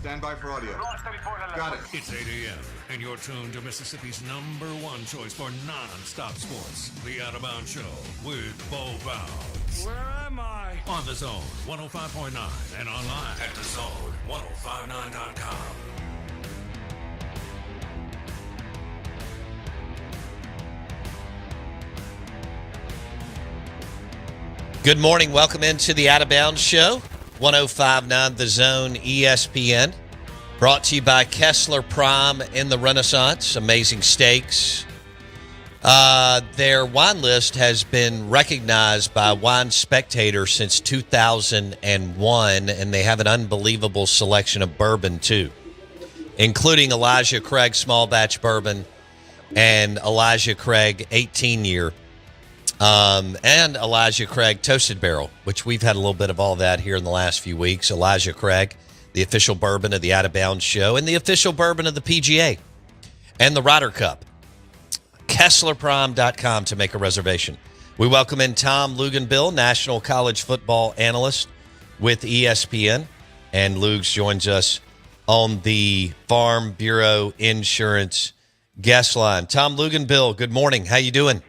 Stand by for audio. Got it. It's 8 a.m., and you're tuned to Mississippi's #1 choice for non-stop sports. The Out of Bounds Show with Bo Bounds. Where am I? On the Zone 105.9 and online at thezone1059.com. Good morning. Welcome into the Out of Bounds Show. 105.9 The Zone ESPN. Brought to you by Kessler Prime in the Renaissance. Amazing steaks. Their wine list has been recognized by Wine Spectator since 2001, and they have an unbelievable selection of bourbon, too, including Elijah Craig Small Batch Bourbon and Elijah Craig 18-year. And Elijah Craig Toasted Barrel, which we've had a little bit of all that here in the last few weeks. Elijah Craig, the official bourbon of the Out of Bounds Show, and the official bourbon of the PGA and the Ryder Cup. KesslerPrime.com to make a reservation. We welcome in Tom Luginbill, National College Football Analyst with ESPN. And Lugs joins us on the Farm Bureau Insurance guest line. Tom Luginbill, good morning. How you doing?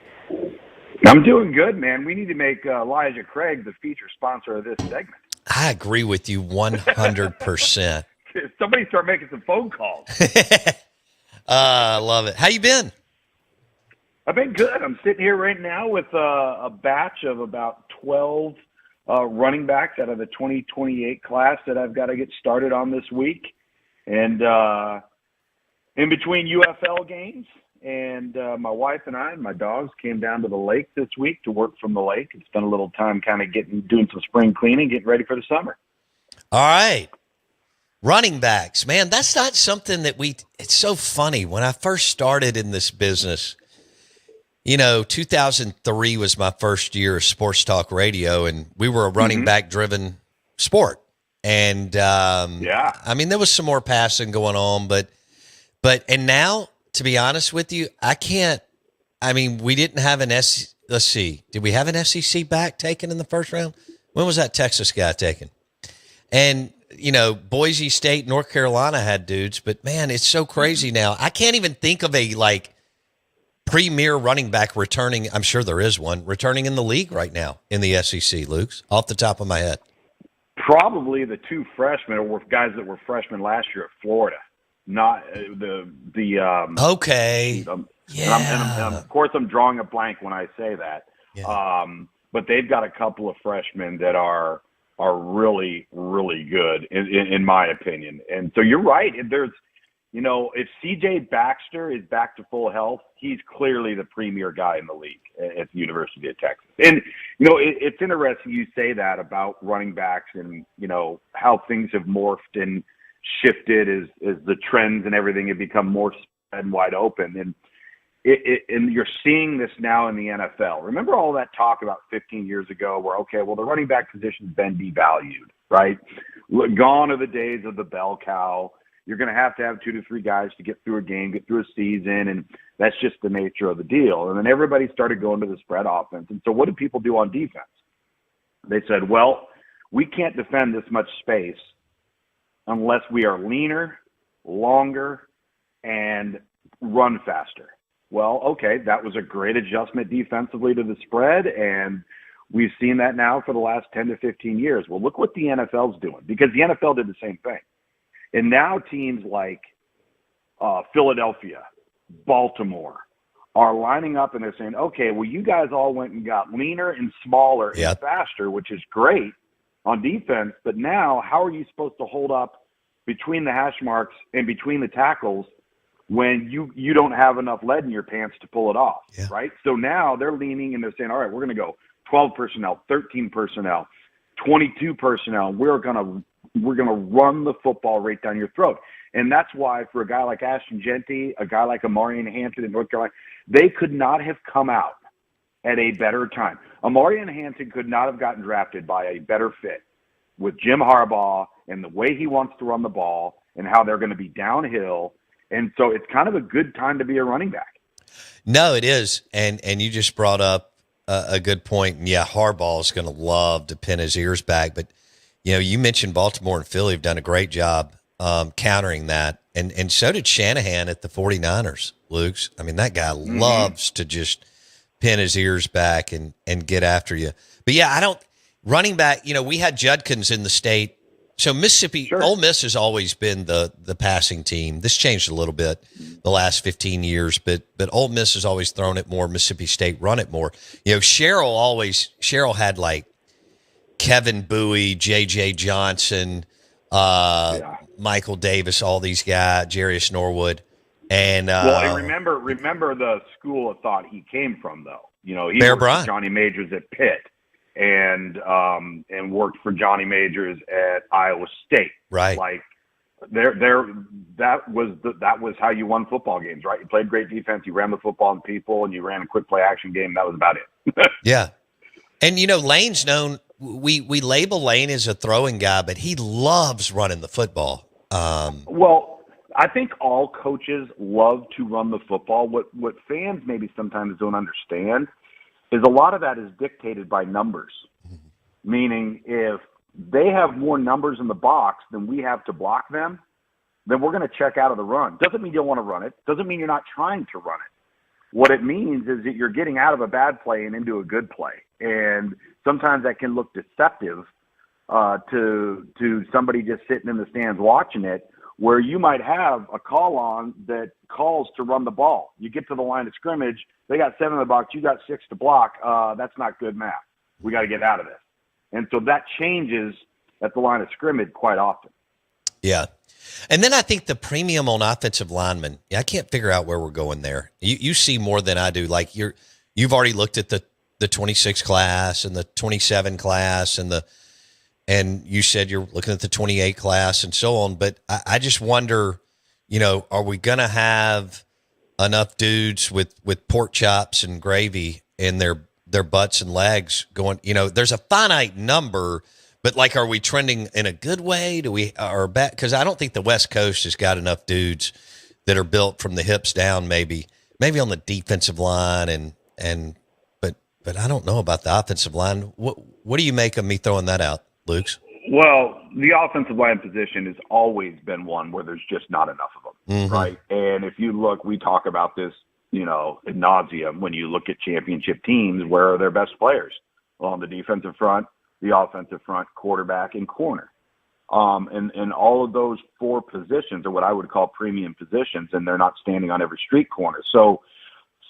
I'm doing good, man. We need to make Elijah Craig the feature sponsor of this segment. I agree with you 100%. Somebody start making some phone calls. I love it. How you been? I've been good. I'm sitting here right now with a batch of about 12 running backs out of the 2028 class that I've got to get started on this week. And in between UFL games, and my wife and I and my dogs came down to the lake this week to work from the lake and spend a little time kind of doing some spring cleaning, getting ready for the summer. All right. Running backs, man, that's not something that it's so funny. When I first started in this business, 2003 was my first year of sports talk radio, and we were a running back driven sport. And I mean, there was some more passing going on, but now, to be honest with you, we didn't have let's see. Did we have an SEC back taken in the first round? When was that Texas guy taken? And, Boise State, North Carolina had dudes, but man, it's so crazy now. I can't even think of a premier running back returning. I'm sure there is one returning in the league right now in the SEC, Luke's off the top of my head. Probably the two freshmen or guys that were freshmen last year at Florida. Not okay. And of course, I'm drawing a blank when I say that. Yeah. But they've got a couple of freshmen that are really, really good in my opinion. And so you're right. There's, if CJ Baxter is back to full health, he's clearly the premier guy in the league at the University of Texas. And it's interesting you say that about running backs and how things have morphed and shifted as the trends and everything have become more spread and wide open. And and you're seeing this now in the NFL. Remember all that talk about 15 years ago where, the running back position's been devalued, right? Gone are the days of the bell cow. You're going to have 2 to 3 guys to get through a game, get through a season, and that's just the nature of the deal. And then everybody started going to the spread offense. And so what did people do on defense? They said, we can't defend this much space unless we are leaner, longer, and run faster. Well, okay, that was a great adjustment defensively to the spread, and we've seen that now for the last 10 to 15 years. Well, look what the NFL's doing, because the NFL did the same thing. And now teams like Philadelphia, Baltimore, are lining up and they're saying, okay, well, you guys all went and got leaner and smaller and faster, which is great on defense, but now how are you supposed to hold up between the hash marks and between the tackles when you don't have enough lead in your pants to pull it off, right? So now they're leaning and they're saying, all right, we're going to go 12 personnel, 13 personnel, 22 personnel. We're going to run the football right down your throat. And that's why for a guy like Ashton Genty, a guy like Amarian Hampton in North Carolina, they could not have come out at a better time. Amarian Hampton could not have gotten drafted by a better fit with Jim Harbaugh and the way he wants to run the ball and how they're going to be downhill. And so it's kind of a good time to be a running back. No, it is. And you just brought up a good point. And Harbaugh is going to love to pin his ears back. But, you mentioned Baltimore and Philly have done a great job countering that. And so did Shanahan at the 49ers, Luke's. I mean, that guy loves to just pin his ears back and get after you. But, yeah, running back, we had Judkins in the state. So Mississippi, Ole Miss has always been the passing team. This changed a little bit the last 15 years, but Ole Miss has always thrown it more. Mississippi State run it more. Cheryl had like Kevin Bowie, J.J. Johnson, Michael Davis, all these guys, Jarius Norwood. And remember the school of thought he came from, though. He Bear worked Bryant. for Johnny Majors at Pitt and worked for Johnny Majors at Iowa State. Right. Like that was how you won football games, right? You played great defense, you ran the football on people, and you ran a quick play action game. That was about it. Yeah. And Lane's known. We label Lane as a throwing guy, but he loves running the football. Well, I think all coaches love to run the football. What fans maybe sometimes don't understand is a lot of that is dictated by numbers. Meaning, if they have more numbers in the box than we have to block them, then we're going to check out of the run. Doesn't mean you don't want to run it. Doesn't mean you're not trying to run it. What it means is that you're getting out of a bad play and into a good play. And sometimes that can look deceptive to somebody just sitting in the stands watching it, where you might have a call on that calls to run the ball. You get to the line of scrimmage, they got 7 in the box, you got 6 to block. That's not good math. We got to get out of this. And so that changes at the line of scrimmage quite often. Yeah. And then I think the premium on offensive linemen, I can't figure out where we're going there. You see more than I do. Like you've already looked at the 26 class and the 27 class and you said you're looking at the 28 class and so on. But I just wonder, are we going to have enough dudes with pork chops and gravy in their butts and legs going, there's a finite number, but like, are we trending in a good way? Do we are back? Because I don't think the West Coast has got enough dudes that are built from the hips down, maybe on the defensive line but I don't know about the offensive line. What do you make of me throwing that out, Luke's? Well, the offensive line position has always been one where there's just not enough of them, right? And if you look, we talk about this, ad nauseum when you look at championship teams, where are their best players? Well, on the defensive front, the offensive front, quarterback, and corner. And all of those 4 positions are what I would call premium positions, and they're not standing on every street corner. So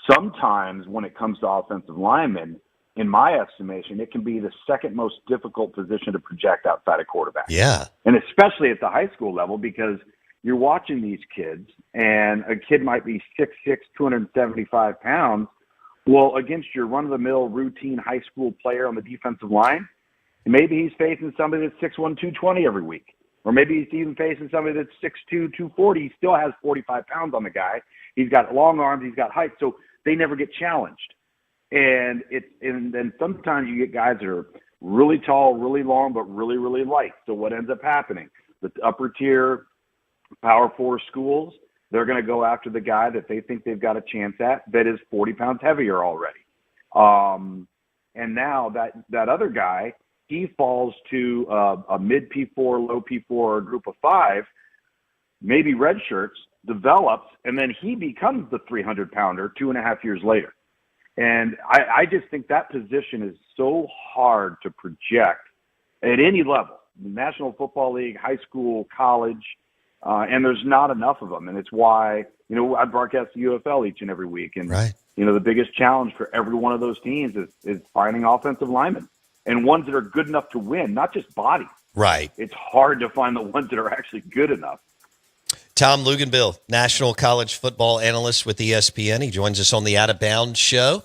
sometimes when it comes to offensive linemen, in my estimation, it can be the second most difficult position to project outside of quarterback. Yeah. And especially at the high school level, because you're watching these kids, and a kid might be 6'6", 275 pounds. Well, against your run-of-the-mill routine high school player on the defensive line, maybe he's facing somebody that's 6'1", 220 every week. Or maybe he's even facing somebody that's 6'2", 240. He still has 45 pounds on the guy. He's got long arms. He's got height. So they never get challenged. And then sometimes you get guys that are really tall, really long, but really, really light. So what ends up happening? The upper tier Power 4 schools, they're going to go after the guy that they think they've got a chance at that is 40 pounds heavier already. And now that other guy, he falls to a mid P4, low P4 group of 5, maybe red shirts, develops, and then he becomes the 300-pounder 2.5 years later. And I just think that position is so hard to project at any level, National Football League, high school, college, and there's not enough of them. And it's why, I broadcast the UFL each and every week. And, right. The biggest challenge for every one of those teams is finding offensive linemen and ones that are good enough to win, not just bodies. Right. It's hard to find the ones that are actually good enough. Tom Luginbill, national college football analyst with ESPN. He joins us on the Out of Bounds show,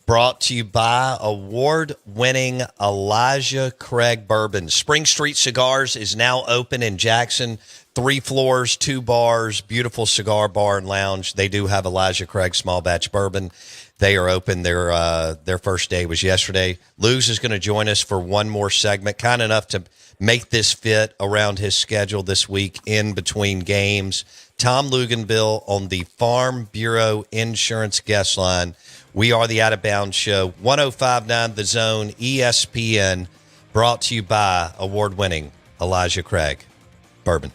brought to you by award-winning Elijah Craig Bourbon. Spring Street Cigars is now open in Jackson. 3 floors, 2 bars, beautiful cigar bar and lounge. They do have Elijah Craig small batch bourbon. They are open. Their first day was yesterday. Luz is going to join us for one more segment, kind enough to make this fit around his schedule this week in between games. Tom Luginbill on the Farm Bureau Insurance Guest Line. We are the Out of Bounds Show, 105.9 The Zone, ESPN, brought to you by award-winning Elijah Craig Bourbon.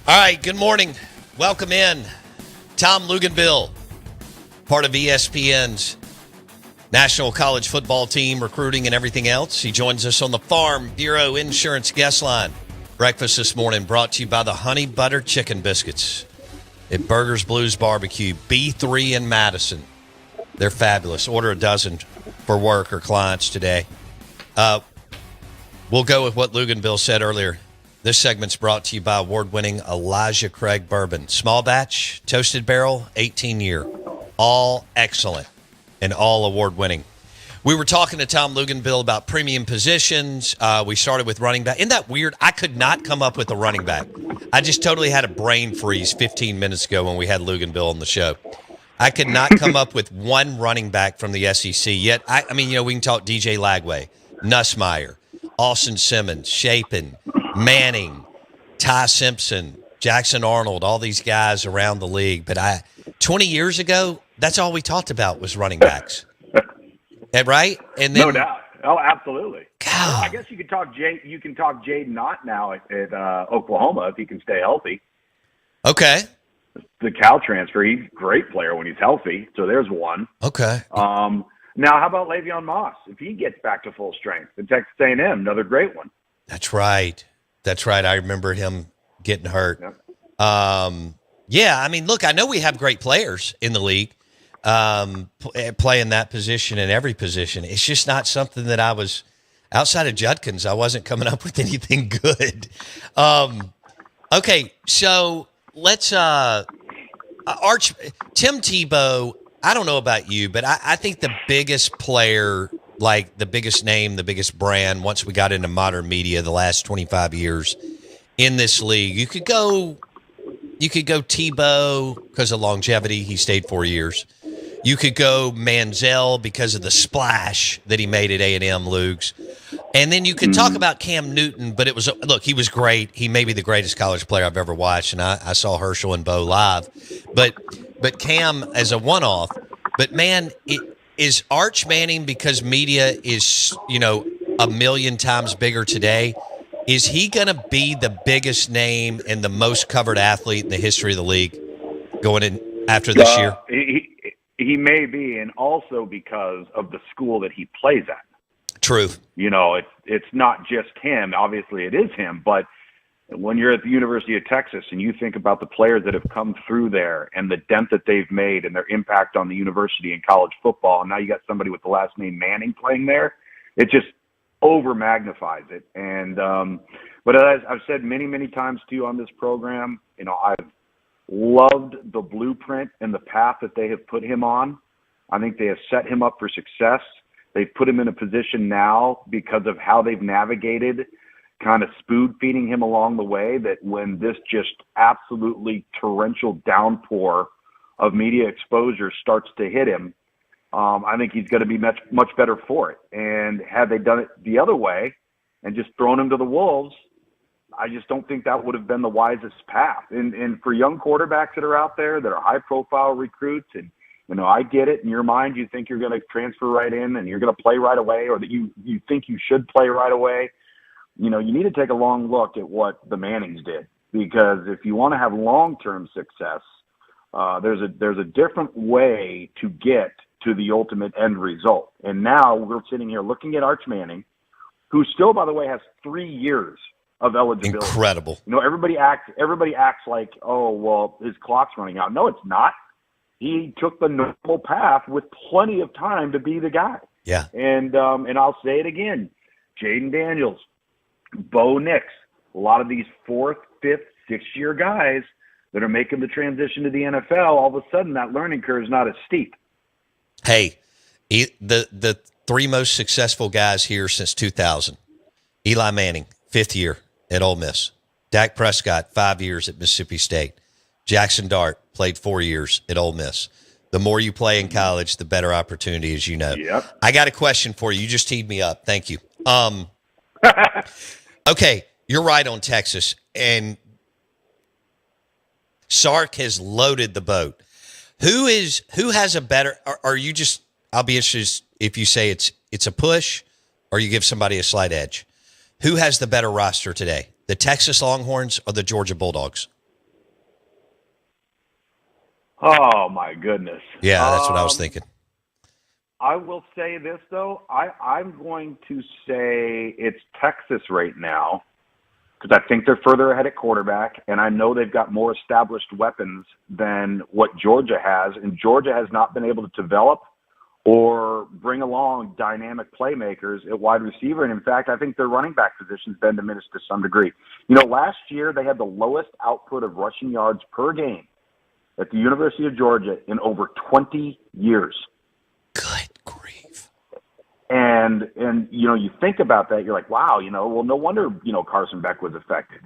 All right, good morning. Welcome in. Tom Luginbill, part of ESPN's National College Football Team, recruiting and everything else. He joins us on the Farm Bureau Insurance Guest Line. Breakfast this morning brought to you by the Honey Butter Chicken Biscuits at Burgers Blues Barbecue, B3 in Madison. They're fabulous. Order a dozen for work or clients today. We'll go with what Luginbill said earlier. This segment's brought to you by award-winning Elijah Craig Bourbon. Small batch, toasted barrel, 18-year. All excellent and all award-winning. We were talking to Tom Luginbill about premium positions. We started with running back. Isn't that weird? I could not come up with a running back. I just totally had a brain freeze 15 minutes ago when we had Luginbill on the show. I could not come up with one running back from the SEC yet. I mean, we can talk DJ Lagway, Nussmeier, Austin Simmons, Shapen, Manning, Ty Simpson, Jackson Arnold, all these guys around the league. But 20 years ago, that's all we talked about was running backs. Right? And then, no doubt. Oh, absolutely. God. I guess you could talk Jaden Knott now at Oklahoma if he can stay healthy. Okay. The Cal transfer, he's a great player when he's healthy. So there's one. Okay. Now, how about Le'Veon Moss? If he gets back to full strength, and Texas A&M, another great one. That's right. I remember him getting hurt. Yep. Yeah, I mean, look, I know we have great players in the league playing that position in every position. It's just not something that I was, outside of Judkins, I wasn't coming up with anything good. Okay, so let's Tim Tebow, I don't know about you, but I think the biggest player, like the biggest name, the biggest brand, once we got into modern media the last 25 years in this league, you could go Tebow because of longevity. He stayed 4 years. You could go Manziel because of the splash that he made at A&M, Lugs. And then you could talk about Cam Newton, but he was great. He may be the greatest college player I've ever watched, and I saw Herschel and Bo live. But Cam as a one-off. But, man, is Arch Manning, because media is, a million times bigger today, is he going to be the biggest name and the most covered athlete in the history of the league going in after this year? He may be, and also because of the school that he plays at. True. It's not just him. Obviously, it is him. But when you're at the University of Texas and you think about the players that have come through there and the dent that they've made and their impact on the university and college football, and now you got somebody with the last name Manning playing there, it just over magnifies it. And but as I've said many, many times to you on this program, I've loved the blueprint and the path that they have put him on. I think they have set him up for success. They've put him in a position now because of how they've navigated kind of spoon-feeding him along the way, that when this just absolutely torrential downpour of media exposure starts to hit him, I think he's going to be much, much better for it. And had they done it the other way and just thrown him to the wolves, I just don't think that would have been the wisest path. And for young quarterbacks that are out there that are high-profile recruits, and I get it. In your mind, you think you're going to transfer right in and you're going to play right away, or that you think you should play right away. You need to take a long look at what the Mannings did, because if you want to have long-term success, there's a different way to get to the ultimate end result. And now we're sitting here looking at Arch Manning, who still, by the way, has 3 years of eligibility. Incredible. Everybody acts like, oh, well, his clock's running out. No, it's not. He took the normal path with plenty of time to be the guy. Yeah. And I'll say it again, Jaden Daniels, Bo Nix, a lot of these 4th, 5th, 6th-year guys that are making the transition to the NFL, all of a sudden that learning curve is not as steep. Hey, the 3 most successful guys here since 2000, Eli Manning, 5th year at Ole Miss. Dak Prescott, 5 years at Mississippi State. Jackson Dart played 4 years at Ole Miss. The more you play in college, the better opportunity, as you know. Yep. I got a question for you. You just teed me up. Thank you. Okay, you're right on Texas, and Sark has loaded the boat. Who has a better? Are you just? I'll be interested if you say it's a push, or you give somebody a slight edge. Who has the better roster today? The Texas Longhorns or the Georgia Bulldogs? Oh my goodness. Yeah, that's what I was thinking. I will say this though. I'm going to say it's Texas right now because I think they're further ahead at quarterback, and I know they've got more established weapons than what Georgia has, and Georgia has not been able to develop or bring along dynamic playmakers at wide receiver. And in fact, I think their running back position's been diminished to some degree. You know, last year they had the lowest output of rushing yards per game at the University of Georgia in over 20 years. Good grief. And you know, you think about that, you're like, wow, you know, well, no wonder, you know, Carson Beck was affected.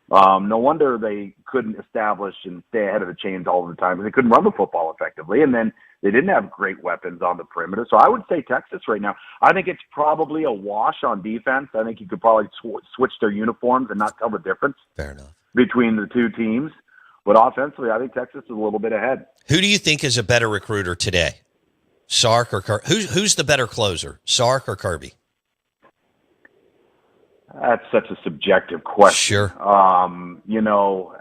No wonder they couldn't establish and stay ahead of the chains all the time. They couldn't run the football effectively, and then they didn't have great weapons on the perimeter. So I would say Texas right now. I think it's probably a wash on defense. I think you could probably switch their uniforms and not tell the difference. Fair enough. Between the two teams. But offensively, I think Texas is a little bit ahead. Who do you think is a better recruiter today? Sark or Kirby? Who's the better closer, Sark or Kirby? That's such a subjective question. Sure. You know,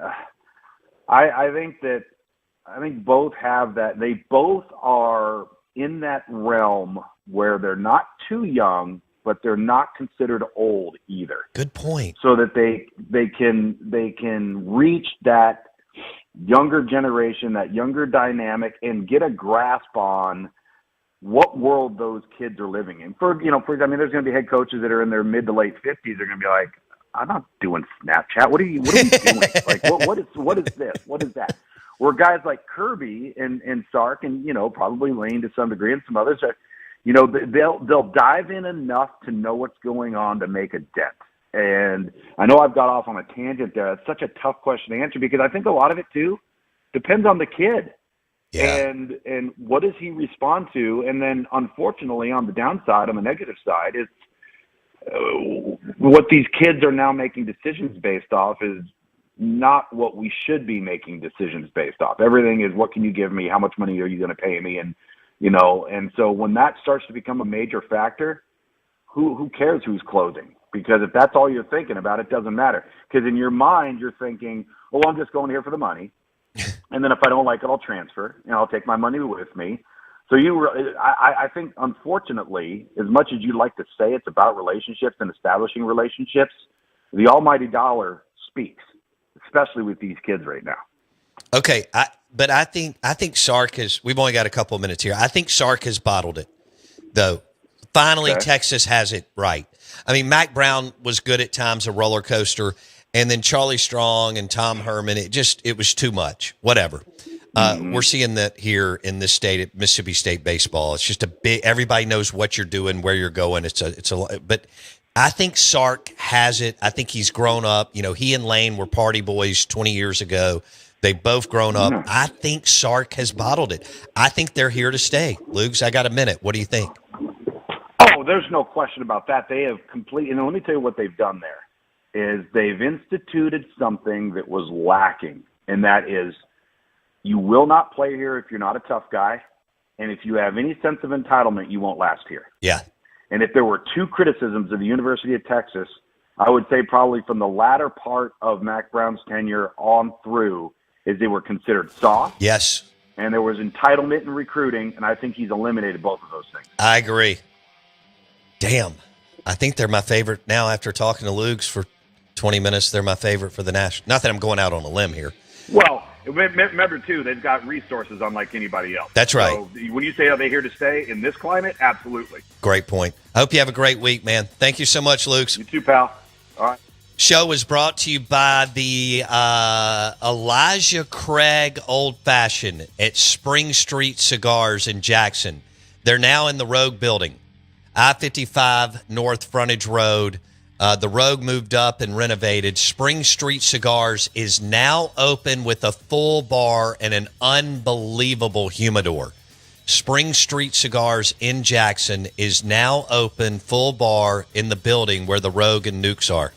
I think both have that. They both are in that realm where they're not too young, but they're not considered old either. Good point. So that they can reach that younger generation, that younger dynamic, and get a grasp on what world those kids are living in. I mean, there's going to be head coaches that are in their mid to late 50s. They're going to be like, I'm not doing Snapchat. What are we doing? Like, what is this? What is that? Where guys like Kirby and Sark and, you know, probably Lane to some degree and some others are, you know, they'll dive in enough to know what's going on to make a dent. And I know I've got off on a tangent there. It's such a tough question to answer because I think a lot of it too depends on the kid. Yeah. And what does he respond to? And then, unfortunately, on the downside, on the negative side, is what these kids are now making decisions based off is not what we should be making decisions based off. Everything is, what can you give me? How much money are you going to pay me? And, you know, and so when that starts to become a major factor, who cares who's closing? Because if that's all you're thinking about, it doesn't matter. Because in your mind, you're thinking, oh, I'm just going here for the money. And then if I don't like it, I'll transfer, and I'll take my money with me. So I think, unfortunately, as much as you like to say it's about relationships and establishing relationships, the almighty dollar speaks, especially with these kids right now. Okay, but I think Sark has. We've only got a couple of minutes here. I think Sark has bottled it, though. Finally, okay. Texas has it right. I mean, Mac Brown was good at times, a roller coaster. And then Charlie Strong and Tom Herman, it was too much. Whatever. We're seeing that here in this state at Mississippi State baseball. It's just everybody knows what you're doing, where you're going. But I think Sark has it. I think he's grown up. You know, he and Lane were party boys 20 years ago. They've both grown up. I think Sark has bottled it. I think they're here to stay. Lugs, I got a minute. What do you think? Oh, there's no question about that. They have and let me tell you what they've done there. Is they've instituted something that was lacking, and that is you will not play here if you're not a tough guy, and if you have any sense of entitlement, you won't last here. Yeah. And if there were two criticisms of the University of Texas, I would say probably from the latter part of Mac Brown's tenure on through is they were considered soft. Yes. And there was entitlement in recruiting, and I think he's eliminated both of those things. I agree. Damn. I think they're my favorite now after talking to Lugs for 20 minutes. They're my favorite for the national. Not that I'm going out on a limb here. Well, remember, too, they've got resources unlike anybody else. That's right. So when you say, are they here to stay in this climate? Absolutely. Great point. I hope you have a great week, man. Thank you so much, Luke. You too, pal. All right. Show is brought to you by the Elijah Craig Old Fashioned at Spring Street Cigars in Jackson. They're now in the Rogue building, I-55 North Frontage Road. The Rogue moved up and renovated. Spring Street Cigars is now open with a full bar and an unbelievable humidor. Spring Street Cigars in Jackson is now open, full bar in the building where the Rogue and Nukes are.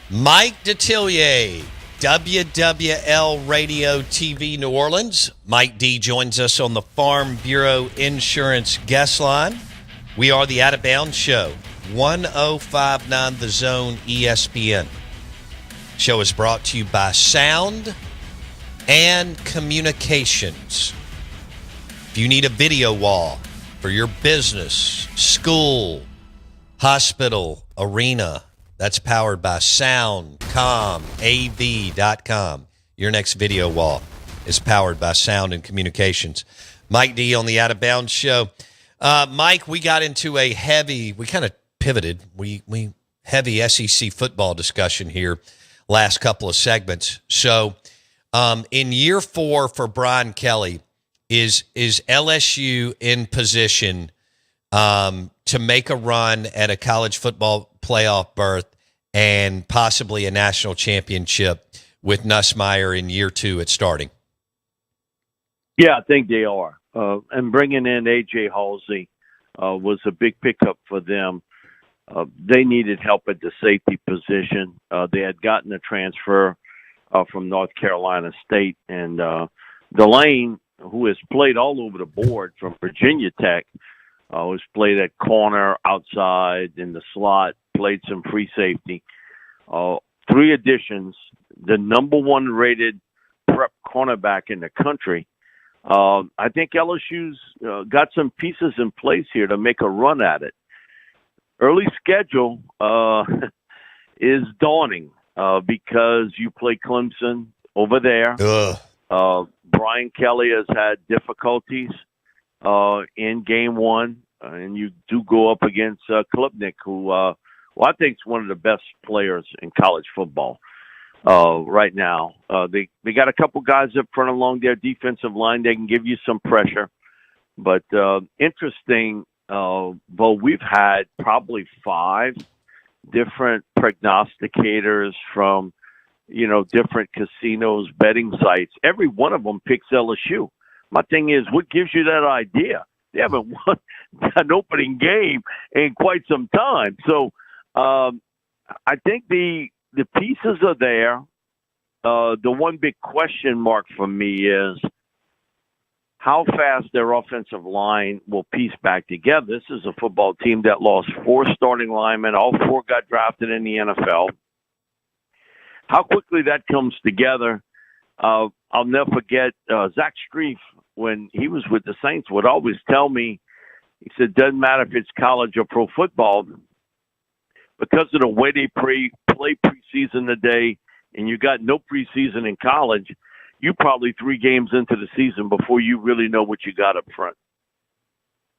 Mike Detillier, WWL Radio TV New Orleans. Mike D joins us on the Farm Bureau Insurance guest line. We are the Out of Bounds Show, 1059 The Zone ESPN. Show is brought to you by Sound and Communications. If you need a video wall for your business, school, hospital, arena, that's powered by SoundComAV.com. Your next video wall is powered by Sound and Communications. Mike D on the Out of Bounds Show. Mike, we got into we kind of pivoted. We heavy SEC football discussion here last couple of segments. So in year 4 for Brian Kelly, is LSU in position to make a run at a college football playoff berth and possibly a national championship with Nussmeier in year 2 at starting? Yeah, I think they are. And bringing in A.J. Halsey was a big pickup for them. They needed help at the safety position. They had gotten a transfer from North Carolina State. And Delane, who has played all over the board from Virginia Tech, was played at corner, outside, in the slot, played some free safety. 3 additions, the number 1 rated prep cornerback in the country. I think LSU's got some pieces in place here to make a run at it. Early schedule is dawning because you play Clemson over there. Brian Kelly has had difficulties in game 1, and you do go up against Klubnik, who I think is one of the best players in college football right now. They got a couple guys up front along their defensive line. They can give you some pressure. But interesting, well, we've had probably 5 different prognosticators from, different casinos, betting sites. Every one of them picks LSU. My thing is, what gives you that idea? They haven't won an opening game in quite some time. So I think the pieces are there. The one big question mark for me is how fast their offensive line will piece back together. This is a football team that lost 4 starting linemen. All 4 got drafted in the NFL. How quickly that comes together, I'll never forget Zach Strief, when he was with the Saints, would always tell me, he said, doesn't matter if it's college or pro football, because of the way they play preseason today, and you got no preseason in college, you probably 3 games into the season before you really know what you got up front.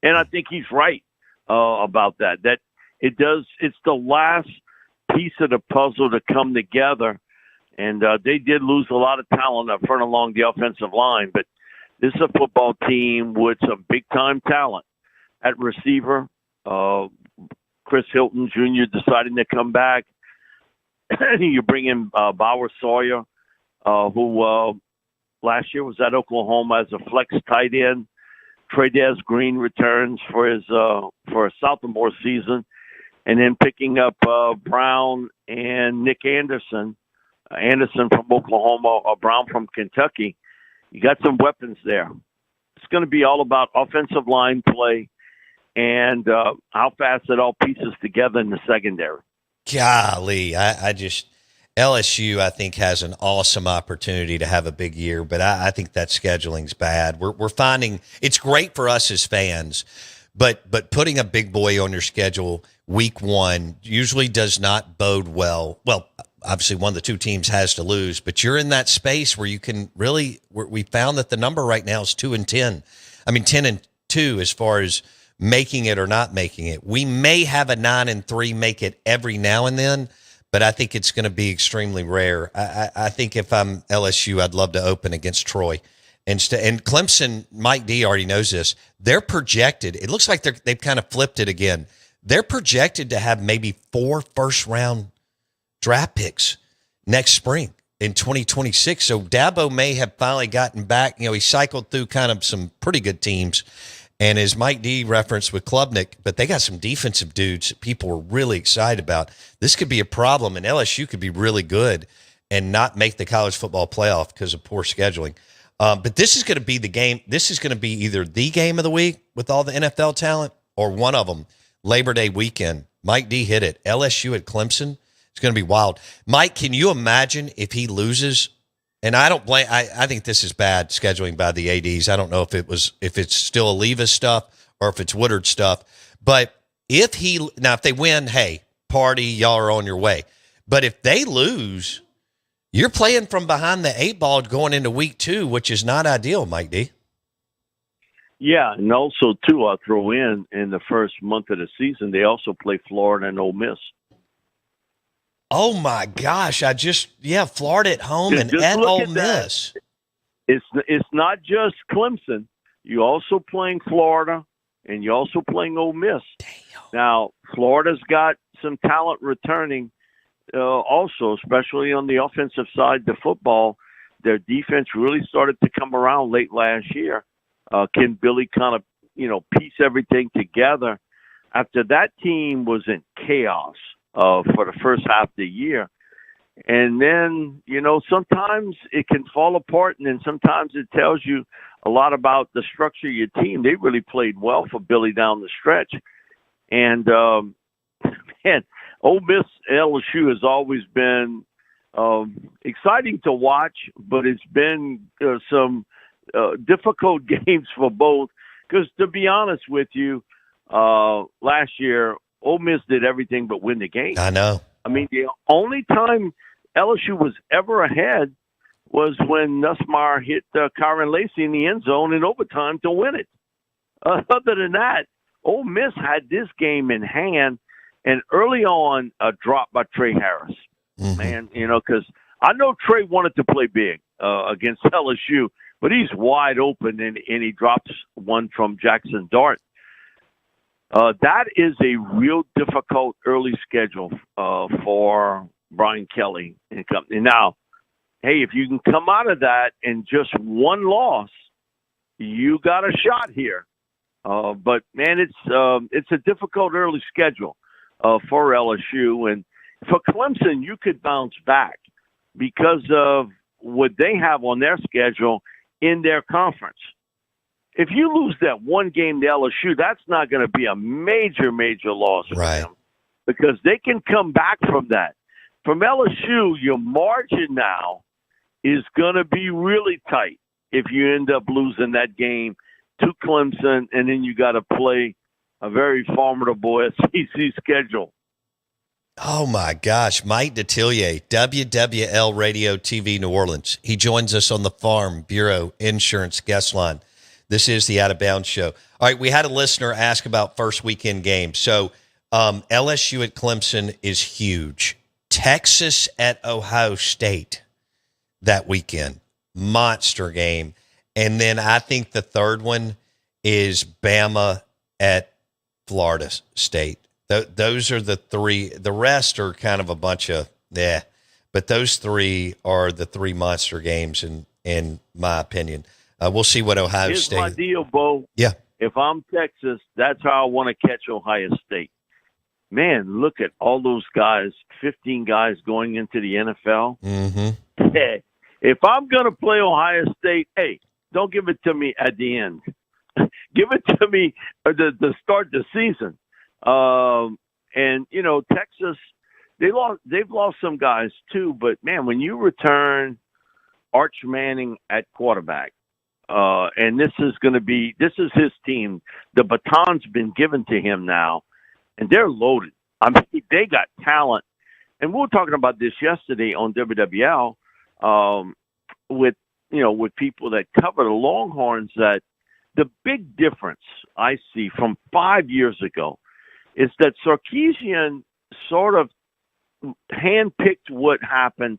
And I think he's right about that. That it's the last piece of the puzzle to come together. And they did lose a lot of talent up front along the offensive line, but this is a football team with some big-time talent at receiver. Chris Hilton Jr. deciding to come back. You bring in Bauer Sawyer, who last year was at Oklahoma as a flex tight end. Trey'Dez Green returns for his for a sophomore season, and then picking up Brown and Nick Anderson. Anderson from Oklahoma or Brown from Kentucky. You got some weapons there. It's going to be all about offensive line play and how fast it all pieces together in the secondary. Golly, LSU, I think, has an awesome opportunity to have a big year, but I think that scheduling's bad. We're finding it's great for us as fans, but putting a big boy on your schedule week 1 usually does not bode well. Well, obviously one of the 2 teams has to lose, but you're in that space where you can really, we found that the number right now is 2-10. I mean, 10-2 as far as making it or not making it. We may have a 9-3 make it every now and then, but I think it's going to be extremely rare. I think if I'm LSU, I'd love to open against Troy. And Clemson, Mike D already knows this. They're projected. It looks like they've kind of flipped it again. They're projected to have maybe 4 first-round draft picks next spring in 2026. So Dabo may have finally gotten back. He cycled through kind of some pretty good teams And as Mike D referenced with Klubnik, but they got some defensive dudes that people were really excited about. This could be a problem, and LSU could be really good and not make the college football playoff because of poor scheduling. But this is going to be the game. This is going to be either the game of the week with all the NFL talent or one of them, Labor Day weekend. Mike D hit it. LSU at Clemson. It's going to be wild. Mike, can you imagine if he loses? And I don't blame. I think this is bad scheduling by the ADs. I don't know if it's still Aliva stuff or if it's Woodard stuff. But if they win, hey, party, y'all are on your way. But if they lose, you're playing from behind the 8 ball going into week 2, which is not ideal, Mike D. Yeah, and also, too, I'll throw in the first month of the season, they also play Florida and Ole Miss. Oh, my gosh. Florida at home and at Ole Miss. It's not just Clemson. You're also playing Florida, and you're also playing Ole Miss. Damn. Now, Florida's got some talent returning also, especially on the offensive side, the football. Their defense really started to come around late last year. Can Billy kind of, piece everything together? After that team was in chaos for the first half of the year. And then, sometimes it can fall apart, and then sometimes it tells you a lot about the structure of your team. They really played well for Billy down the stretch. And, man, Ole Miss LSU has always been exciting to watch, but it's been some difficult games for both. Because to be honest with you, last year, Ole Miss did everything but win the game. I know. I mean, the only time LSU was ever ahead was when Nussmeier hit Kyron Lacey in the end zone in overtime to win it. Other than that, Ole Miss had this game in hand, and early on, a drop by Trey Harris. Mm-hmm. Man, because I know Trey wanted to play big against LSU, but he's wide open, and he drops one from Jackson Dart. That is a real difficult early schedule for Brian Kelly and company. Now, hey, if you can come out of that in just one loss, you got a shot here. But man, it's a difficult early schedule for LSU, and for Clemson, you could bounce back because of what they have on their schedule in their conference. If you lose that one game to LSU, that's not going to be a major, major loss for them because they can come back from that. From LSU, your margin now is going to be really tight if you end up losing that game to Clemson, and then you got to play a very formidable SEC schedule. Oh, my gosh. Mike Detillier, WWL Radio TV New Orleans. He joins us on the Farm Bureau Insurance Guest Line. This is the Out of Bounds Show. All right, we had a listener ask about first weekend games. So LSU at Clemson is huge. Texas at Ohio State that weekend, monster game. And then I think the third one is Bama at Florida State. Those are the three. The rest are kind of a bunch of, but those three are the three monster games in my opinion. We'll see what Ohio State. Here's my deal, Bo. Yeah. If I'm Texas, that's how I want to catch Ohio State. Man, look at all those guys, 15 guys going into the NFL. Mm-hmm. Hey, if I'm going to play Ohio State, hey, don't give it to me at the end. Give it to me to start the season. And, Texas, they've lost some guys too. But, man, when you return Arch Manning at quarterback, and this is his team. The baton's been given to him now, and they're loaded. I mean, they got talent. And we were talking about this yesterday on WWL with people that cover the Longhorns, that the big difference I see from 5 years ago is that Sarkisian sort of handpicked what happened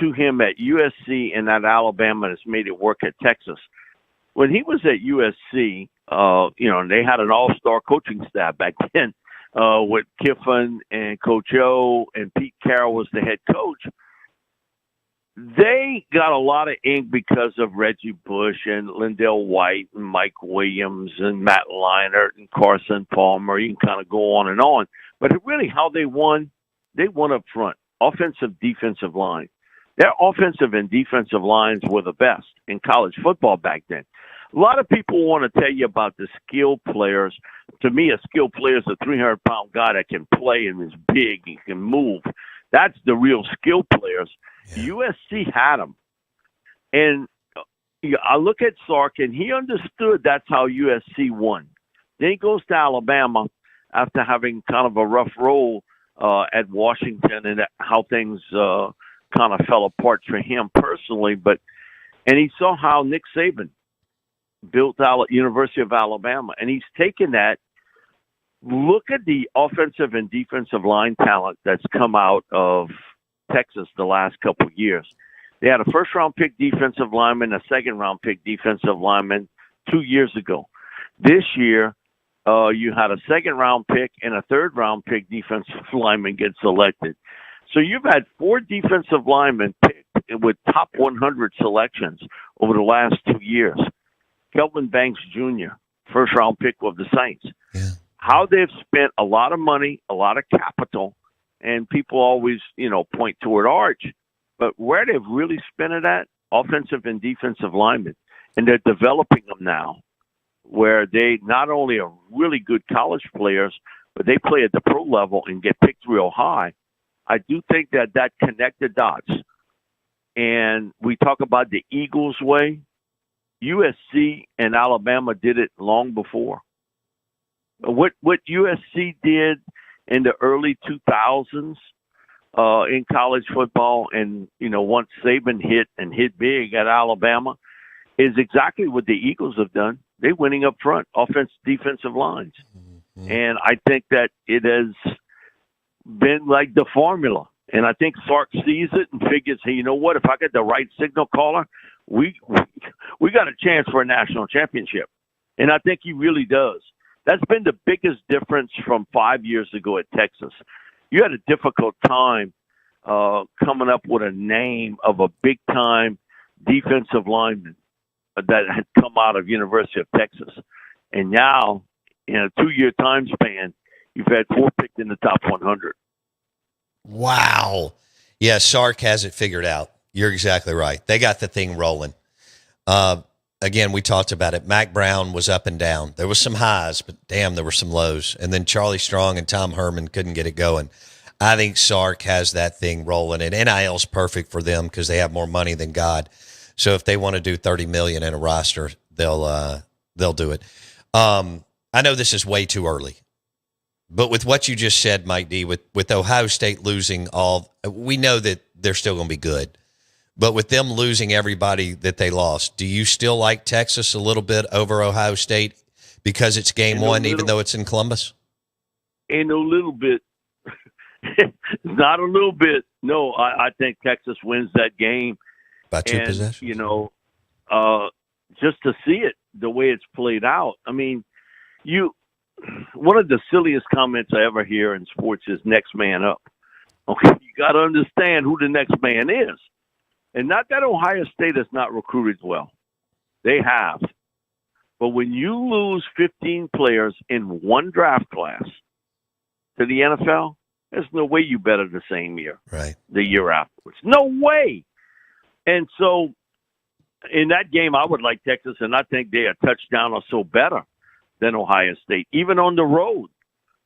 to him at USC and at Alabama and has made it work at Texas. When he was at USC, and they had an all-star coaching staff back then with Kiffin and Coach O, and Pete Carroll was the head coach. they got a lot of ink because of Reggie Bush and Lindell White and Mike Williams and Matt Leinart and Carson Palmer. You can kind of go on and on. But really how they won up front, offensive, defensive line. Their offensive and defensive lines were the best in college football back then. A lot of people want to tell you about the skilled players. To me, a skilled player is a 300-pound guy that can play and is big and can move. That's the real skilled players. Yeah. USC had them. And I look at Sark, and he understood that's how USC won. Then he goes to Alabama after having kind of a rough role at Washington and how things kind of fell apart for him personally. And he saw how Nick Saban built University of Alabama, and he's taken that. Look at the offensive and defensive line talent that's come out of Texas the last couple of years. They had a first-round pick defensive lineman, a second-round pick defensive lineman 2 years ago. This year, you had a second-round pick and a third-round pick defensive lineman get selected. So you've had 4 defensive linemen picked with top 100 selections over the last 2 years. Kelvin Banks Jr., first-round pick of the Saints. Yeah. How they've spent a lot of money, a lot of capital, and people always, point toward Arch. But where they've really spent it at, offensive and defensive linemen. And they're developing them now, where they not only are really good college players, but they play at the pro level and get picked real high. I do think that connect the dots. And we talk about the Eagles way. USC and Alabama did it long before. What USC did in the early 2000s in college football, and once Saban hit big at Alabama, is exactly what the Eagles have done. They're winning up front, offense, defensive lines, and I think that it has been like the formula. And I think Sark sees it and figures, hey, you know what? If I get the right signal caller, we got a chance for a national championship. And I think he really does. That's been the biggest difference from 5 years ago at Texas. You had a difficult time coming up with a name of a big-time defensive lineman that had come out of University of Texas. And now, in a 2-year time span, you've had 4 picked in the top 100. Wow. Yeah, Sark has it figured out. You're exactly right. They got the thing rolling. Again, we talked about it. Mac Brown was up and down. There was some highs, but damn, there were some lows. And then Charlie Strong and Tom Herman couldn't get it going. I think Sark has that thing rolling, and NIL's perfect for them because they have more money than God. So if they want to do $30 million in a roster, they'll do it. I know this is way too early, but with what you just said, Mike D, with Ohio State losing we know that they're still going to be good. But with them losing everybody that they lost, do you still like Texas a little bit over Ohio State because it's game one, even though it's in Columbus? Ain't a little bit. Not a little bit. No, I think Texas wins that game. By 2 possessions? Just to see it, the way it's played out. I mean, one of the silliest comments I ever hear in sports is next man up. Okay, you got to understand who the next man is. And not that Ohio State has not recruited well. They have. But when you lose 15 players in one draft class to the NFL, there's no way you better the same year. Right. The year afterwards. No way. And so in that game, I would like Texas, and I think they a touchdown or so better than Ohio State. Even on the road,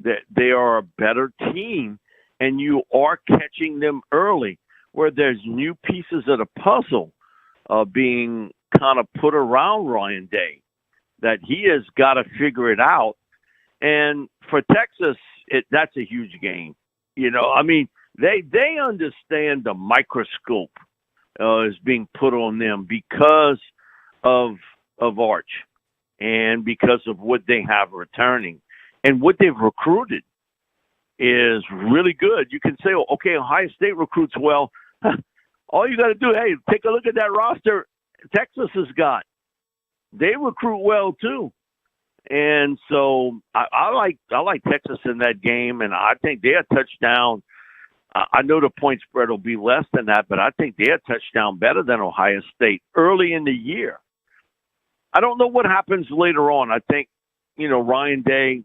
they are a better team, and you are catching them early, where there's new pieces of the puzzle being kind of put around Ryan Day, that he has got to figure it out. And for Texas, that's a huge game. I mean, they understand the microscope is being put on them because of Arch and because of what they have returning. And what they've recruited is really good. You can say, okay, Ohio State recruits well. All you got to do, hey, take a look at that roster Texas has got. They recruit well too, and so I like Texas in that game, and I think they're a touchdown I know the point spread will be less than that, but I think they're a touchdown better than Ohio State early in the year. I don't know what happens later on. I think, Ryan Day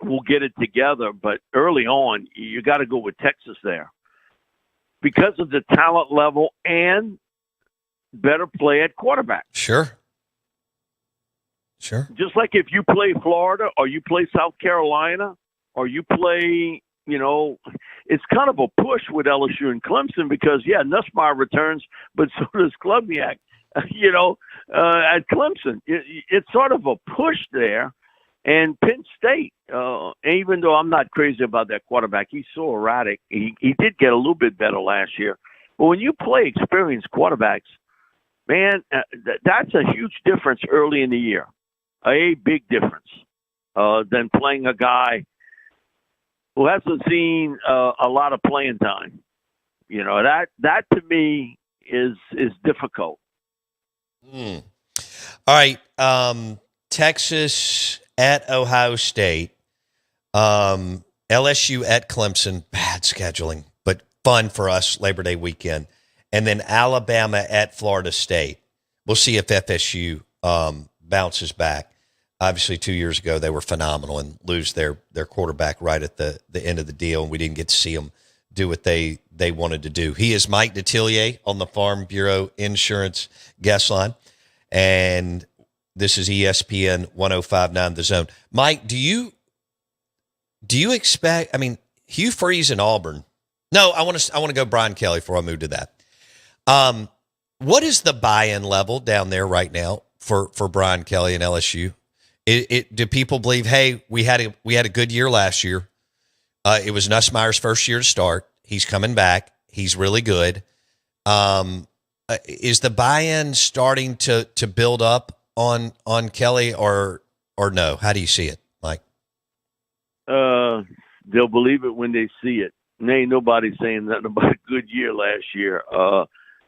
will get it together, but early on, you got to go with Texas there because of the talent level and better play at quarterback. Sure. Just like if you play Florida or you play South Carolina or you play, it's kind of a push with LSU and Clemson because, Nussmeier returns, but so does Klubniak, at Clemson. It's sort of a push there. And Penn State, even though I'm not crazy about that quarterback, he's so erratic. He did get a little bit better last year. But when you play experienced quarterbacks, man, that's a huge difference early in the year. A big difference than playing a guy who hasn't seen a lot of playing time. That to me is difficult. All right. Texas at Ohio State. LSU at Clemson. Bad scheduling, but fun for us Labor Day weekend. And then Alabama at Florida State. We'll see if FSU bounces back. Obviously, 2 years ago, they were phenomenal and lose their quarterback right at the end of the deal, and we didn't get to see them do what they wanted to do. He is Mike Detillier on the Farm Bureau Insurance guest line, and this is ESPN 105.9 The Zone. Mike, do you expect? I mean, Hugh Freeze in Auburn. No, I want to go Brian Kelly before I move to that. What is the buy-in level down there right now for Brian Kelly and LSU? Do people believe, hey, we had a good year last year? It was Nussmeier's first year to start. He's coming back. He's really good. Is the buy-in starting to build up on Kelly or no? How do you see it, Mike? They'll believe it when they see it. And ain't nobody saying nothing about a good year last year.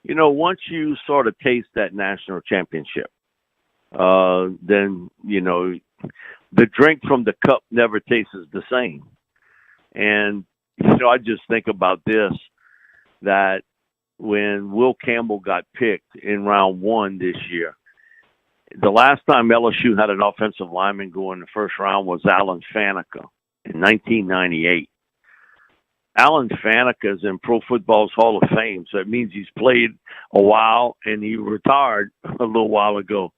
Once you sort of taste that national championship, then, the drink from the cup never tastes the same. And, I just think about this, that when Will Campbell got picked in round 1 this year, the last time LSU had an offensive lineman go in the first round was Alan Faneca in 1998. Alan Faneca is in Pro Football's Hall of Fame, so it means he's played a while, and he retired a little while ago.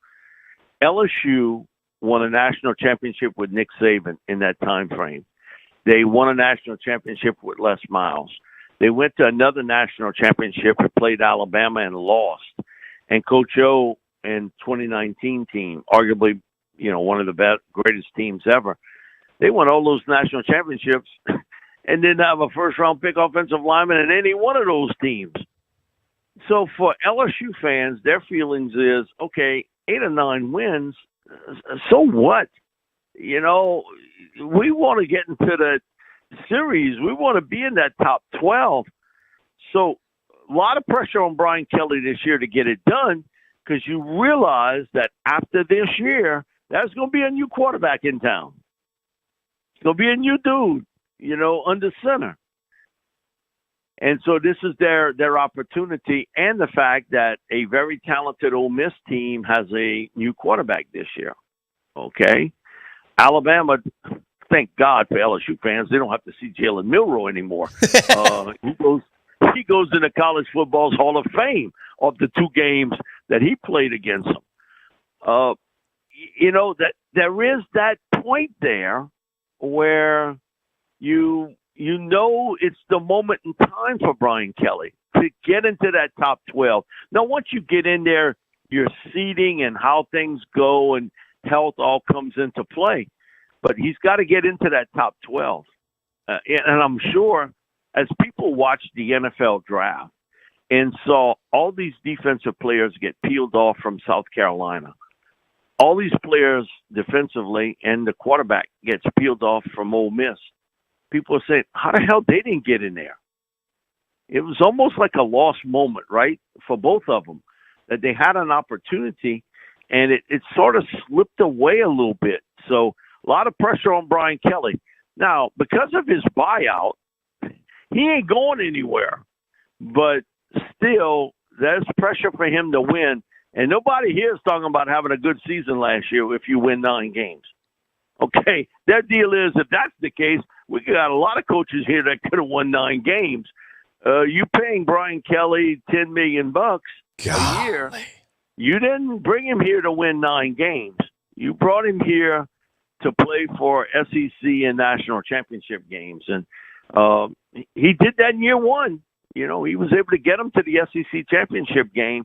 LSU won a national championship with Nick Saban in that time frame. They won a national championship with Les Miles. They went to another national championship and played Alabama and lost. And Coach O and 2019 team, arguably, one of the greatest teams ever, they won all those national championships and didn't have a first-round pick offensive lineman in any one of those teams. So for LSU fans, their feelings is, okay, 8 or 9 wins, so what? We want to get into the series. We want to be in that top 12. So a lot of pressure on Brian Kelly this year to get it done because you realize that after this year, there's going to be a new quarterback in town. It's going to be a new dude, under center. And so this is their opportunity, and the fact that a very talented Ole Miss team has a new quarterback this year. Okay? Alabama, thank God for LSU fans, they don't have to see Jalen Milroe anymore. He goes into college football's Hall of Fame of the 2 games that he played against them. That there is that point there where it's the moment in time for Brian Kelly to get into that top 12. Now, once you get in there, your seeding and how things go and health all comes into play. But he's got to get into that top 12. And I'm sure as people watch the NFL draft and saw all these defensive players get peeled off from South Carolina, all these players defensively and the quarterback gets peeled off from Ole Miss, people are saying, how the hell they didn't get in there? It was almost like a lost moment, right, for both of them, that they had an opportunity, and it sort of slipped away a little bit. So a lot of pressure on Brian Kelly. Now, because of his buyout, he ain't going anywhere. But still, there's pressure for him to win. And nobody here is talking about having a good season last year if you win 9 games. Okay, that deal is, if that's the case, we got a lot of coaches here that could have won 9 games. You paying Brian Kelly $10 million a year. You didn't bring him here to win 9 games. You brought him here to play for SEC and national championship games. And he did that in year 1. You know, he was able to get them to the SEC championship game.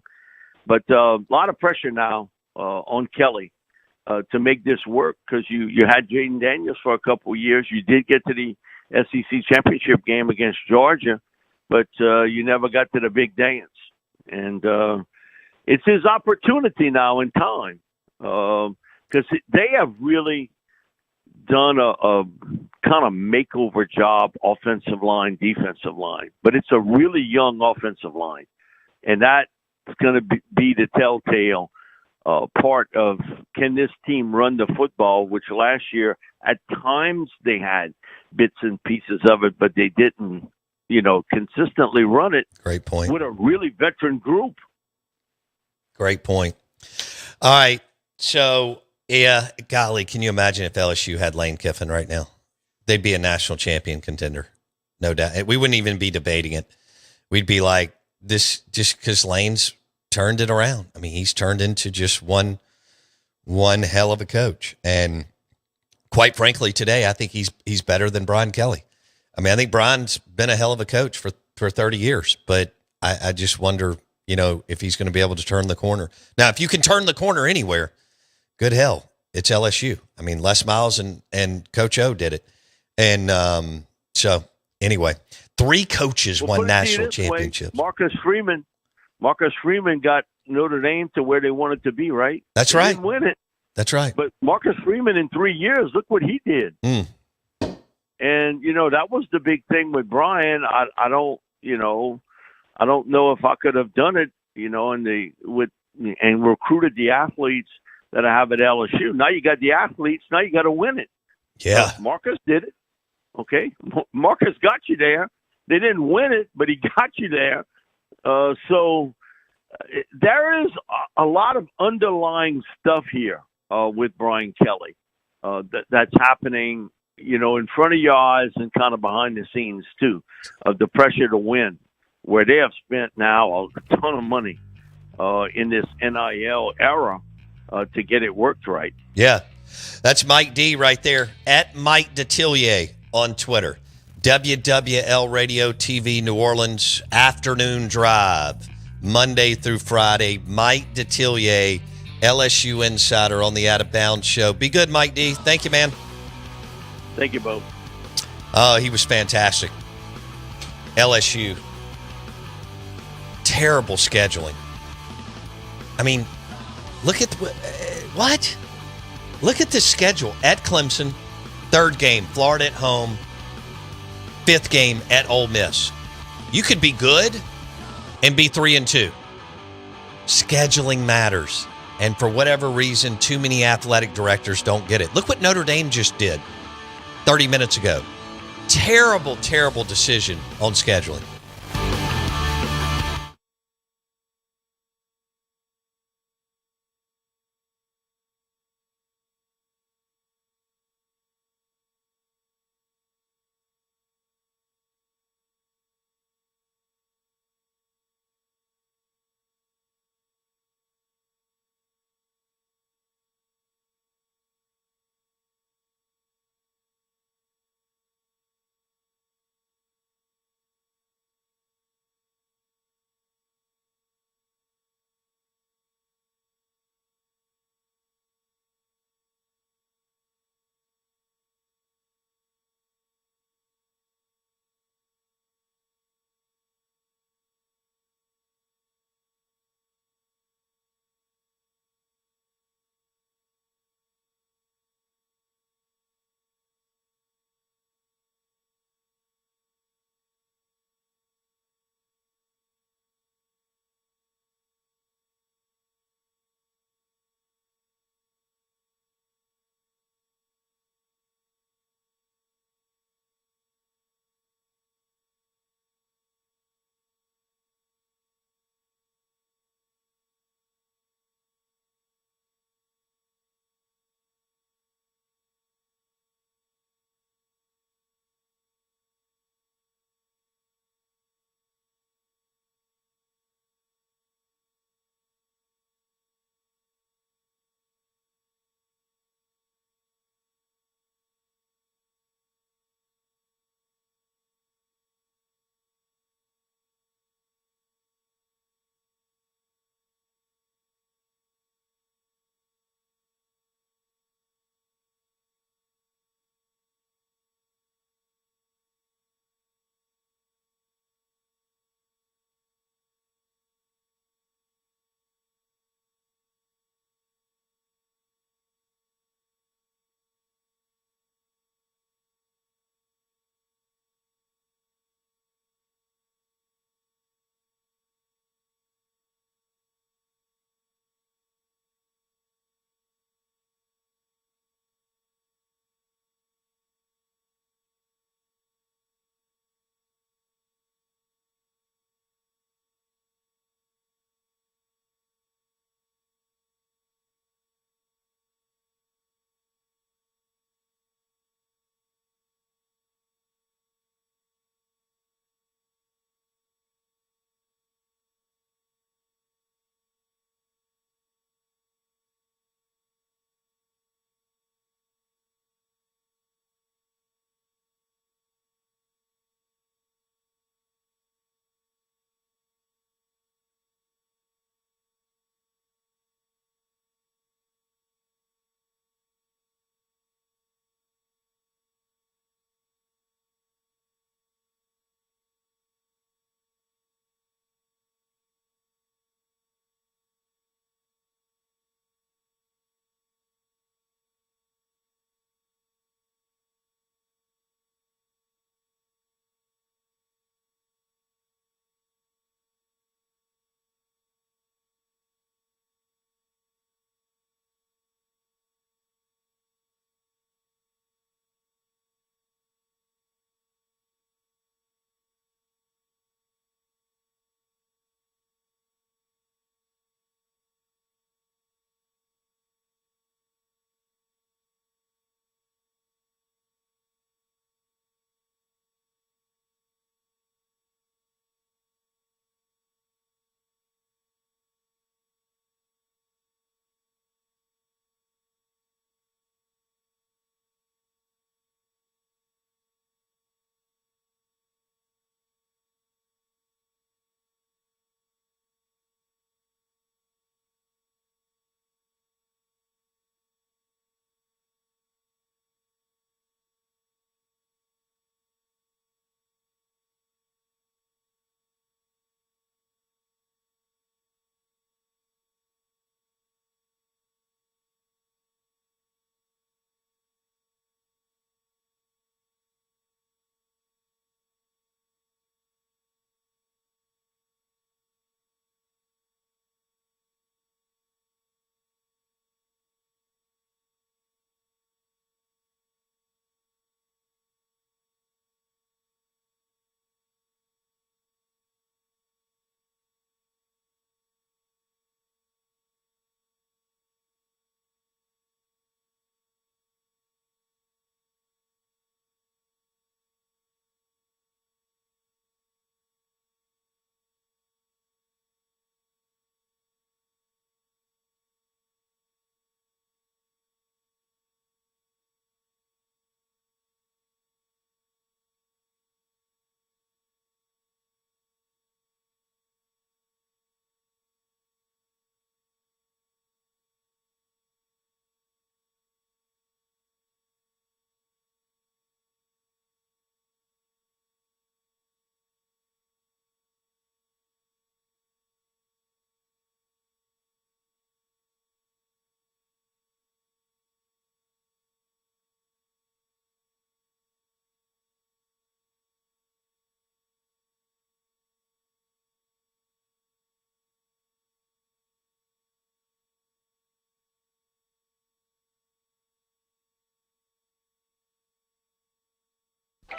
But a lot of pressure now on Kelly to make this work because you had Jaden Daniels for a couple of years. You did get to the SEC championship game against Georgia, but you never got to the big dance. And it's his opportunity now in time because they have really done a kind of makeover job, offensive line, defensive line. But it's a really young offensive line. And that's going to be the telltale part of, can this team run the football, which last year at times they had bits and pieces of it, but they didn't, consistently run it. Great point. With a really veteran group. Great point. All right. So, yeah, golly, can you imagine if LSU had Lane Kiffin right now? They'd be a national champion contender. No doubt. We wouldn't even be debating it. We'd be like, this, just because Lane's turned it around. I mean, he's turned into just one hell of a coach. And quite frankly, today, I think he's better than Brian Kelly. I mean, I think Brian's been a hell of a coach for 30 years, but I just wonder, if he's going to be able to turn the corner. Now, if you can turn the corner anywhere, good hell, it's LSU. I mean, Les Miles and Coach O did it. And so, anyway, 3 coaches won national championships. Marcus Freeman got Notre Dame to where they wanted to be, right? That's right. He didn't win it. That's right. But Marcus Freeman in 3 years, look what he did. And, that was the big thing with Brian. I don't know if I could have done it, and recruited the athletes that I have at LSU. Now you got the athletes. Now you got to win it. Yeah. Marcus did it. Okay. Marcus got you there. They didn't win it, but he got you there. So there is a lot of underlying stuff here with Brian Kelly that's happening, in front of your eyes and kind of behind the scenes too, of the pressure to win, where they have spent now a ton of money in this NIL era to get it worked right. Yeah, that's Mike D right there, at Mike Detillier on Twitter. WWL Radio TV New Orleans Afternoon Drive, Monday through Friday. Mike Detillier, LSU Insider on the Out of Bounds Show. Be good, Mike D. Thank you, man. Thank you, Bo. He was fantastic. LSU. Terrible scheduling. I mean, look at what? Look at the schedule. At Clemson, 3rd game, Florida at home, 5th game at Ole Miss. You could be good and be 3-2. Scheduling matters. And for whatever reason, too many athletic directors don't get it. Look what Notre Dame just did 30 minutes ago. Terrible, terrible decision on scheduling.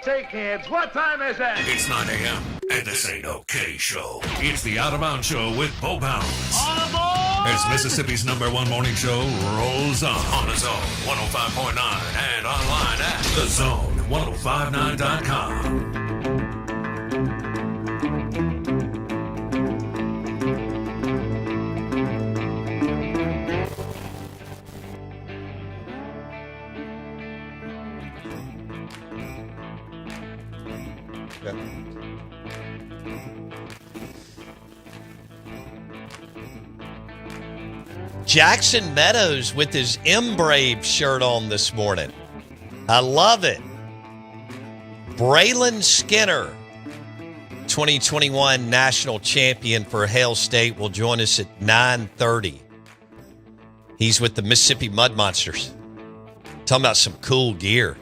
Shake hands. What time is it? It's 9 a.m. and this ain't okay show. It's the Out of Bounds Show with Bo Pounds. All aboard! As Mississippi's #1 morning show rolls on the Zone 105.9 and online at thezone1059.com. Jackson Meadows with his M-Brave shirt on this morning. I love it. Brayland Skinner, 2021 national champion for Hale State, will join us at 9:30. He's with the Mississippi Mud Monsters. Talking about some cool gear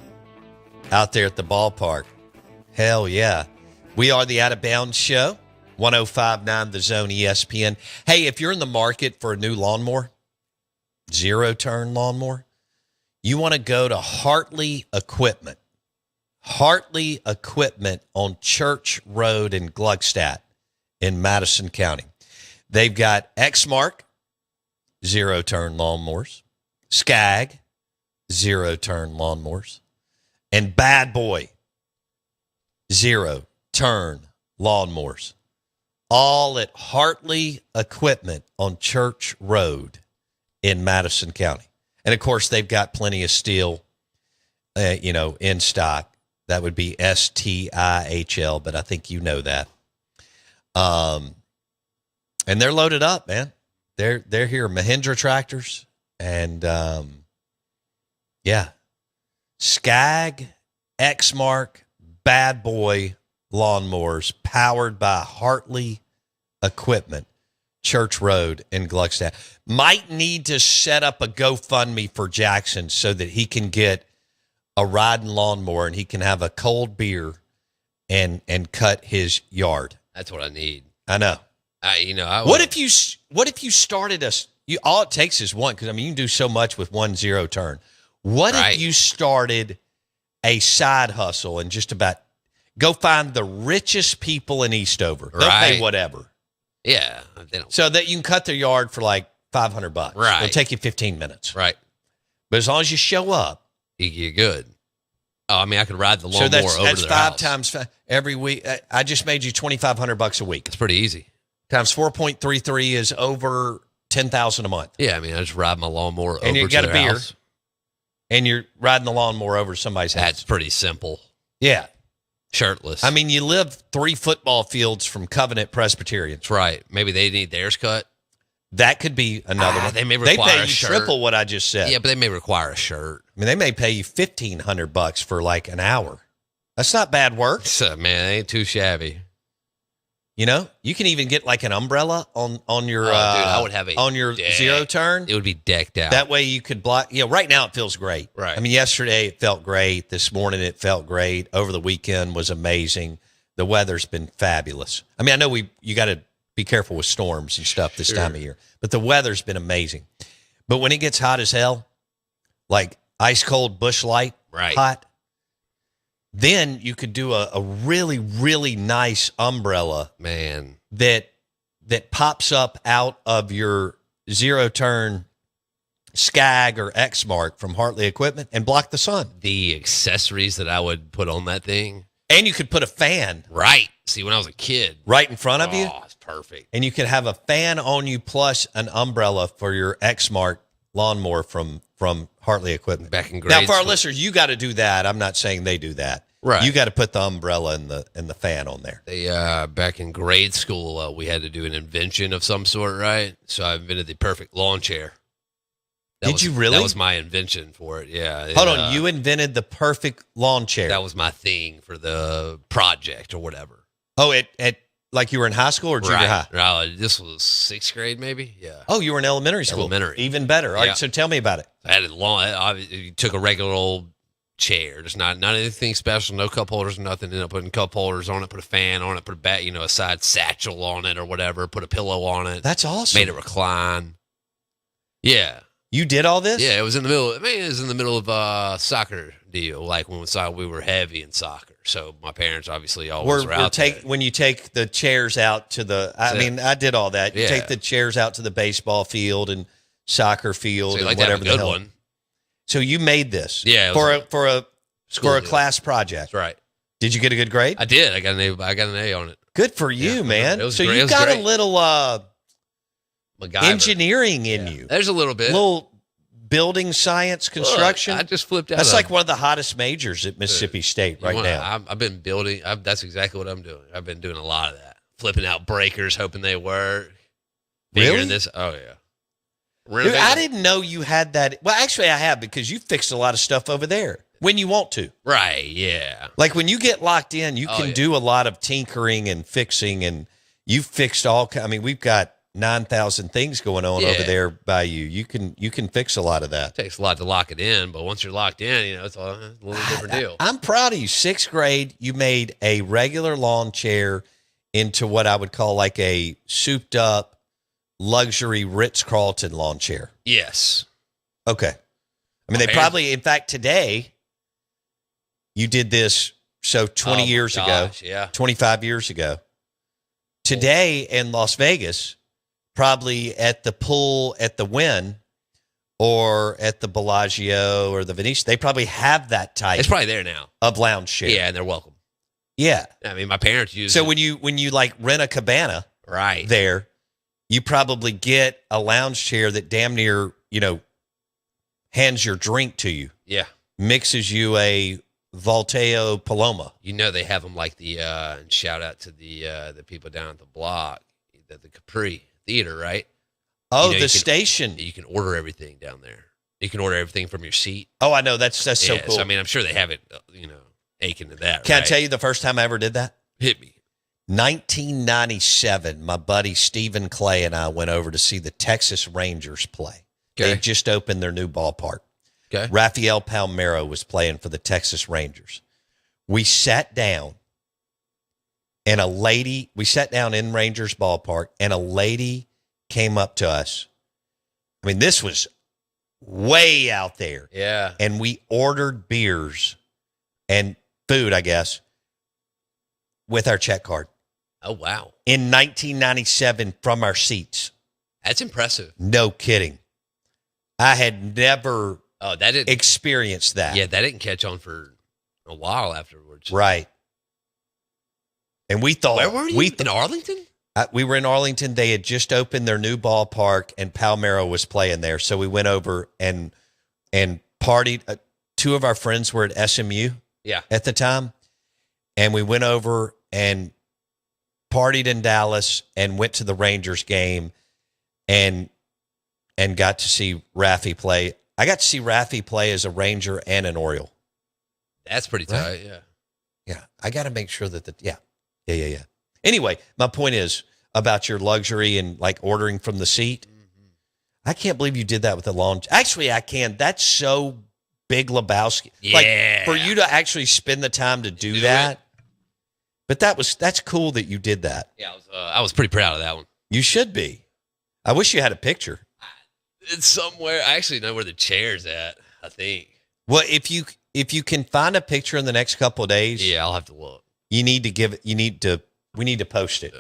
out there at the ballpark. Hell yeah. We are the Out of Bounds Show, 105.9 The Zone ESPN. Hey, if you're in the market for a new lawnmower, zero-turn lawnmower, you want to go to Hartley Equipment. Hartley Equipment on Church Road in Gluckstadt in Madison County. They've got Exmark, zero-turn lawnmowers, Skag, zero-turn lawnmowers, and Bad Boy, zero-turn lawnmowers. All at Hartley Equipment on Church Road in Madison County. And, of course, they've got plenty of steel, in stock. That would be STIHL, but I think you know that. And they're loaded up, man. They're here. Mahindra tractors and, Skag, Exmark, Bad Boy lawnmowers powered by Hartley Equipment, Church Road in Gluckstadt. Might need to set up a GoFundMe for Jackson so that he can get a riding lawnmower and he can have a cold beer and cut his yard. That's what I need. I know. What if you started all it takes is one, because I mean you can do so much with one zero turn. What if you started a side hustle and just about go find the richest people in Eastover? They'll pay whatever. Yeah. They don't. So that you can cut their yard for like $500. Right. It'll take you 15 minutes. Right. But as long as you show up, you're good. Oh, I mean, I could ride the lawnmower over that's to their five house. times every week. I just made you $2,500 a week. It's pretty easy. Times 4.33 is over $10,000 a month. Yeah, I mean, I just ride my lawnmower over to and you got their a beer, house. And you're riding the lawnmower over to somebody's house. That's pretty simple. Yeah. Shirtless. I mean, you live 3 football fields from Covenant Presbyterian. That's right. Maybe they need theirs cut. That could be another one. They may require pay a you shirt. triple what I just said. Yeah, but they may require a shirt. I mean, they may pay you $1,500 for like an hour. That's not bad work. So, man, it ain't too shabby. You can even get like an umbrella on your dude, I would have on your zero turn. It would be decked out. That way you could block. Right now it feels great. Right. I mean, yesterday it felt great. This morning it felt great. Over the weekend was amazing. The weather's been fabulous. I mean, I know you got to be careful with storms and stuff this time of year, but the weather's been amazing. But when it gets hot as hell, like ice cold Busch Light hot, then you could do a really, really nice umbrella, man, that pops up out of your zero turn Skag or Exmark from Hartley Equipment and block the sun. The accessories that I would put on that thing. And you could put a fan. Right. See, when I was a kid. Right in front of you. Oh, it's perfect. And you could have a fan on you plus an umbrella for your Exmark lawnmower from Hartley Equipment. Back in grade now, for our school. listeners, you got to do that. I'm not saying they do that. Right. You got to put the umbrella and the fan on there. They back in grade school, we had to do an invention of some sort, right? So I invented the perfect lawn chair. Did you really? That was my invention for it, yeah. Hold on, you invented the perfect lawn chair. That was my thing for the project or whatever. Oh, at like you were in high school or junior high? Right. This was 6th grade, maybe. Yeah. Oh, you were in elementary school. Elementary. Even better. All right, so tell me about it. I had you took a regular old chair, just not anything special, no cup holders, nothing. Ended up putting cup holders on it, put a fan on it, put a side satchel on it or whatever, put a pillow on it. That's awesome. Made it recline. Yeah. You did all this? Yeah, it was in the middle. I mean, it was in the middle of a soccer deal, like when we were heavy in soccer. So my parents obviously always were out there. When you take the chairs out to the, I did all that. You take the chairs out to the baseball field and soccer field so and like whatever the hell. One. So you made this, for a class project. That's right. Did you get a good grade? I did. I got an A on it. Good for you, man. It was so great. you got a little MacGyver. engineering in you. There's a little bit. Little building science, construction. Look, I just flipped out. That's like one of the hottest majors at Mississippi State right now. I've been building. That's exactly what I'm doing. I've been doing a lot of that. Flipping out breakers, hoping they work. Really? This. Oh, yeah. Dude, I didn't know you had that. Well, actually, I have because you fixed a lot of stuff over there when you want to. Right, yeah. Like when you get locked in, you can do a lot of tinkering and fixing, and you've fixed all. I mean, we've got 9,000 things going on over there by you. You can fix a lot of that. It takes a lot to lock it in, but once you're locked in, it's a little different deal. I'm proud of you. 6th grade, you made a regular lawn chair into what I would call like a souped up luxury Ritz-Carlton lawn chair. Yes. Okay. I mean, they probably, in fact, today, you did this, 20 years ago, 25 years ago. Today in Las Vegas, probably at the pool at the Wynn or at the Bellagio or the Venetian, they probably have that type. It's probably there now. Of lounge chair. Yeah, and they're welcome. Yeah. I mean, my parents use So when you like rent a cabana there, you probably get a lounge chair that damn near, hands your drink to you. Yeah. Mixes you a Volteo Paloma. They have them like the and shout out to the people down at the block, the Capri Theater, right? Oh, the station. You can order everything down there. You can order everything from your seat. Oh, I know. That's so cool. So, I mean, I'm sure they have it, aching to that. Can I tell you the first time I ever did that? Hit me. 1997, my buddy Stephen Clay and I went over to see the Texas Rangers play. Okay. They just opened their new ballpark. Okay. Rafael Palmeiro was playing for the Texas Rangers. We sat down, and we sat down in Rangers ballpark, and a lady came up to us. I mean, this was way out there. Yeah. And we ordered beers and food, I guess, with our check card. Oh, wow. In 1997 from our seats. That's impressive. No kidding. I had never experienced that. Yeah, that didn't catch on for a while afterwards. Right. And we thought... Where were you? In Arlington? We were in Arlington. They had just opened their new ballpark, and Palmeiro was playing there. So we went over and partied. 2 of our friends were at SMU at the time. And we went over and partied in Dallas and went to the Rangers game and got to see Raffy play. I got to see Raffy play as a Ranger and an Oriole. That's pretty tight, yeah. Yeah, I got to make sure that yeah. Anyway, my point is about your luxury and like ordering from the seat. Mm-hmm. I can't believe you did that with the lawn. Actually, I can. That's so Big Lebowski. Yeah. Like for you to actually spend the time to do that. But that's cool that you did that. Yeah, I was pretty proud of that one. You should be. I wish you had a picture. It's somewhere. I actually know where the chair's at, I think. Well, if you can find a picture in the next couple of days, I'll have to look. We need to post it.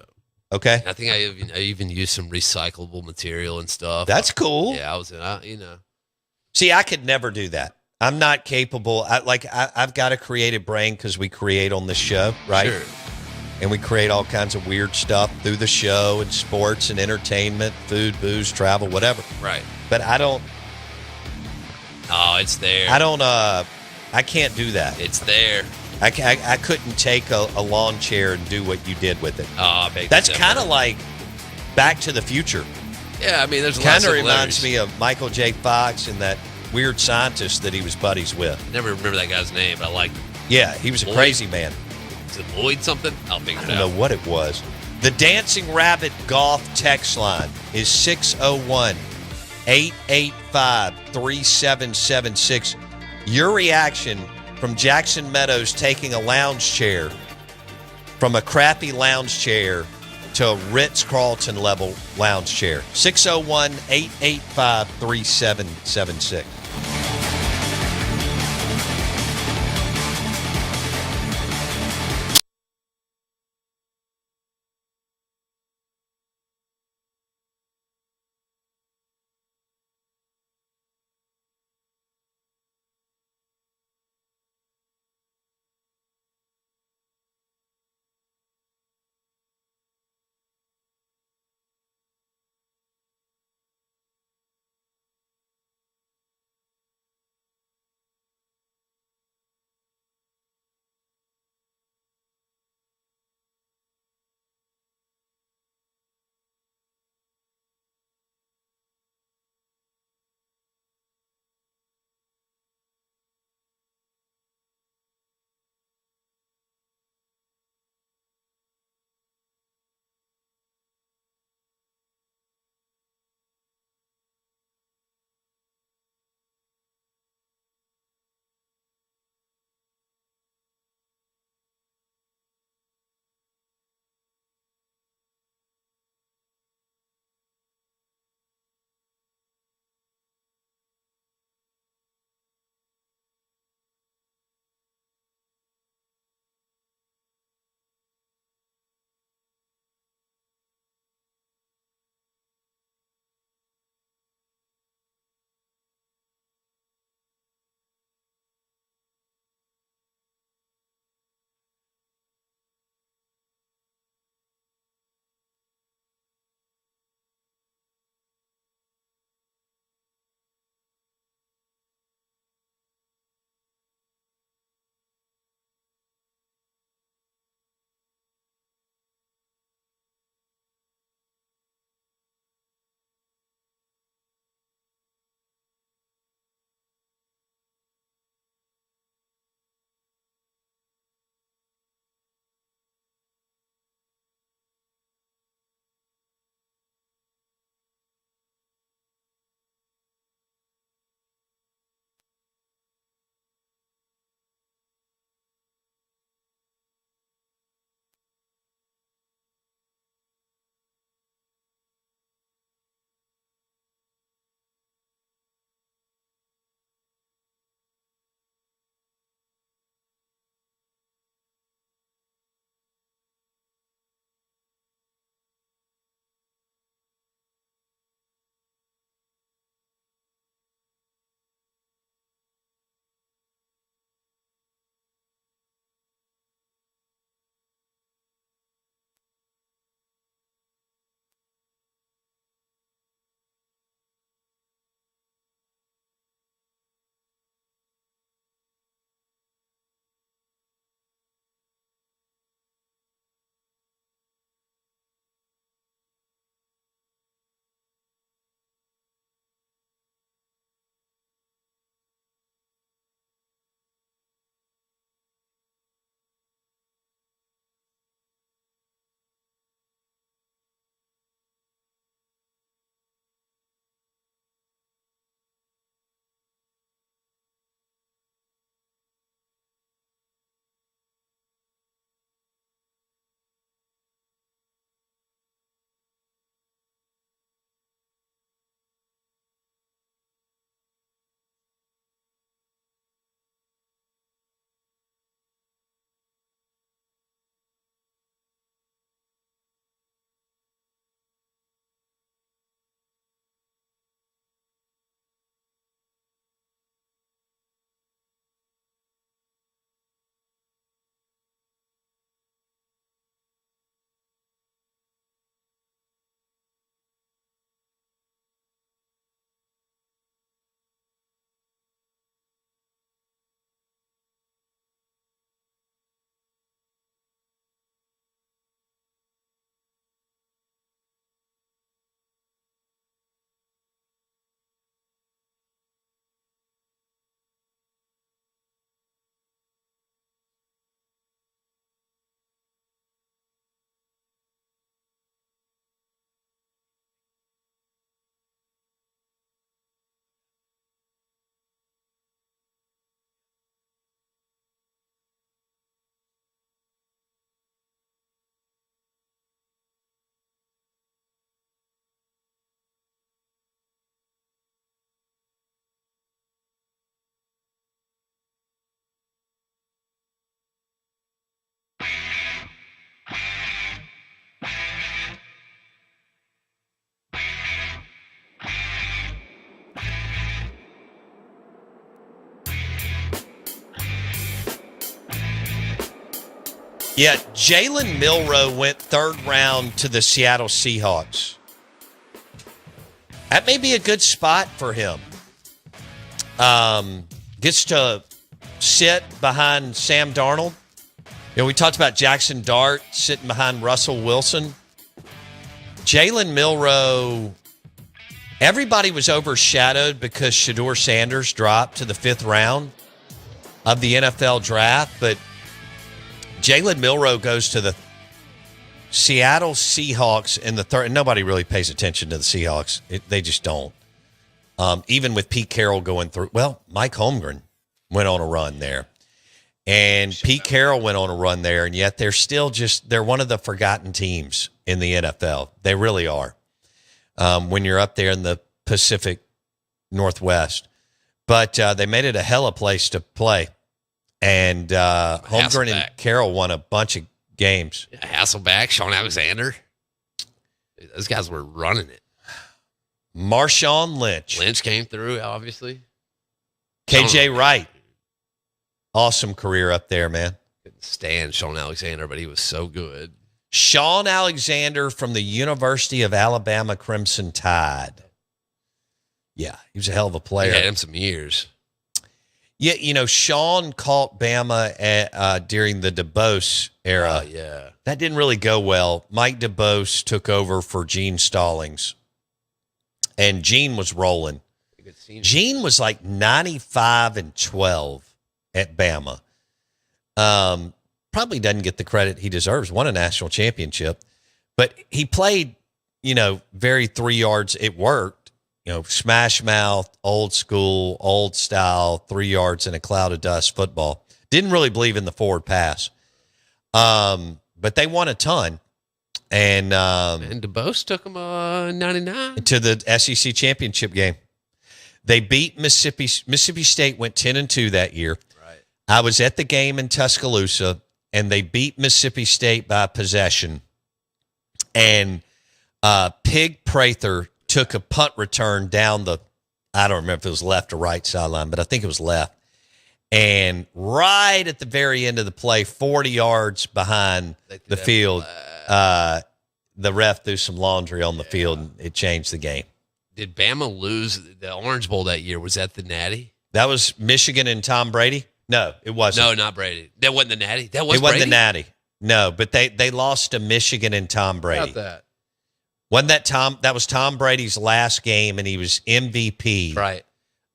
Okay? I think I even used some recyclable material and stuff. That's cool. Yeah, See, I could never do that. I'm not capable. I've got a creative brain because we create on this show, right? Sure. And we create all kinds of weird stuff through the show and sports and entertainment, food, booze, travel, whatever. Right. But I don't. Oh, it's there. I can't do that. It's there. I couldn't take a lawn chair and do what you did with it. Oh, that's kind of like Back to the Future. Yeah, I mean, there's a lot of similarities. Kind of reminds me of Michael J. Fox and that weird scientist that he was buddies with. I never remember that guy's name, but I liked him. Yeah, he was a crazy man. Is it Lloyd something? I'll figure it out. I don't know what it was. The Dancing Rabbit Golf text line is 601-885-3776. Your reaction from Jackson Meadows taking a lounge chair from a crappy lounge chair to a Ritz-Carlton level lounge chair. 601-885-3776. Yeah, Jalen Milroe went third round to the Seattle Seahawks. That may be a good spot for him. Gets to sit behind Sam Darnold. You know, we talked about Jackson Dart sitting behind Russell Wilson. Jalen Milroe, everybody was overshadowed because Shedeur Sanders dropped to the 5th round of the NFL draft, but Jalen Milroe goes to the Seattle Seahawks in the 3rd. And nobody really pays attention to the Seahawks. They just don't. Even with Pete Carroll going through. Well, Mike Holmgren went on a run there. And Pete Carroll went on a run there, and yet they're still they're one of the forgotten teams in the NFL. They really are. When you're up there in the Pacific Northwest. But they made it a hella place to play. And Holmgren and Carroll won a bunch of games. Yeah, Hasselbeck, Sean Alexander. Those guys were running it. Marshawn Lynch. Lynch came through, obviously. KJ Wright. Awesome career up there, man. Couldn't stand Sean Alexander, but he was so good. Sean Alexander from the University of Alabama Crimson Tide. Yeah, he was a hell of a player. He had him some years. Yeah, you know, Sean caught Bama during the DeBose era. Yeah. That didn't really go well. Mike DeBose took over for Gene Stallings, and Gene was rolling. Gene was like 95-12 at Bama. Probably doesn't get the credit he deserves. Won a national championship, but he played, you know, very 3 yards. It worked. You know, smash mouth, old school, old style, 3 yards in a cloud of dust football. Didn't really believe in the forward pass. But they won a ton. And DeBose took them 99 to the SEC championship game. They beat Mississippi. Mississippi State went 10-2 that year. Right. I was at the game in Tuscaloosa, and they beat Mississippi State by possession. And Pig Prather took a punt return down the, I don't remember if it was left or right sideline, but I think it was left. And right at the very end of the play, 40 yards behind the field, the ref threw some laundry on the field, and it changed the game. Did Bama lose the Orange Bowl that year? Was that the Natty? That was Michigan and Tom Brady? No, it wasn't. No, not Brady. That wasn't the Natty? That was It wasn't Brady? the Natty. No, but they lost to Michigan and Tom Brady. How about that? Wasn't that Tom? That was Tom Brady's last game, and he was MVP Right.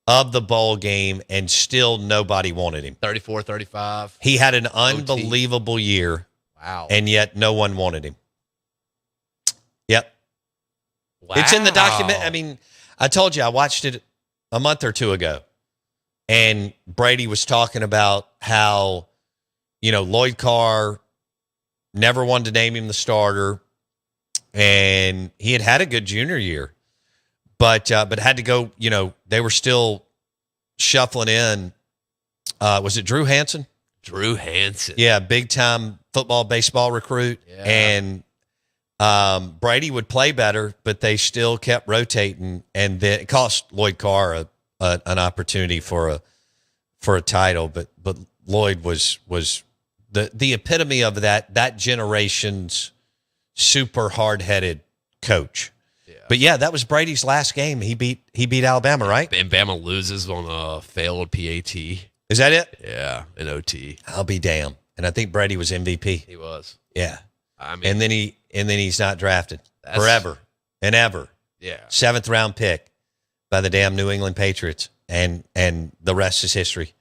of the bowl game, and still nobody wanted him. 34-35. He had an unbelievable year, Wow. and yet no one wanted him. Yep. Wow. It's in the document. I mean, I told you, I watched it a month or two ago, and Brady was talking about how, you know, Lloyd Carr never wanted to name him the starter, and he had a good junior year, but had to go, you know, they were still shuffling in. Was it Drew Hansen? Drew Hansen. Yeah, big-time football, baseball recruit. Yeah. And Brady would play better, but they still kept rotating, and then it cost Lloyd Carr an opportunity for a title. But Lloyd was the epitome of that generation's super hard-headed coach. Yeah. But yeah, that was Brady's last game. He beat Alabama, right? And Bama loses on a failed PAT. Is that it? Yeah, in OT. I'll be damned. And I think Brady was MVP. He was. Yeah. I mean, And then he's not drafted forever and ever. yeah. 7th round pick by the damn New England Patriots, and the rest is history.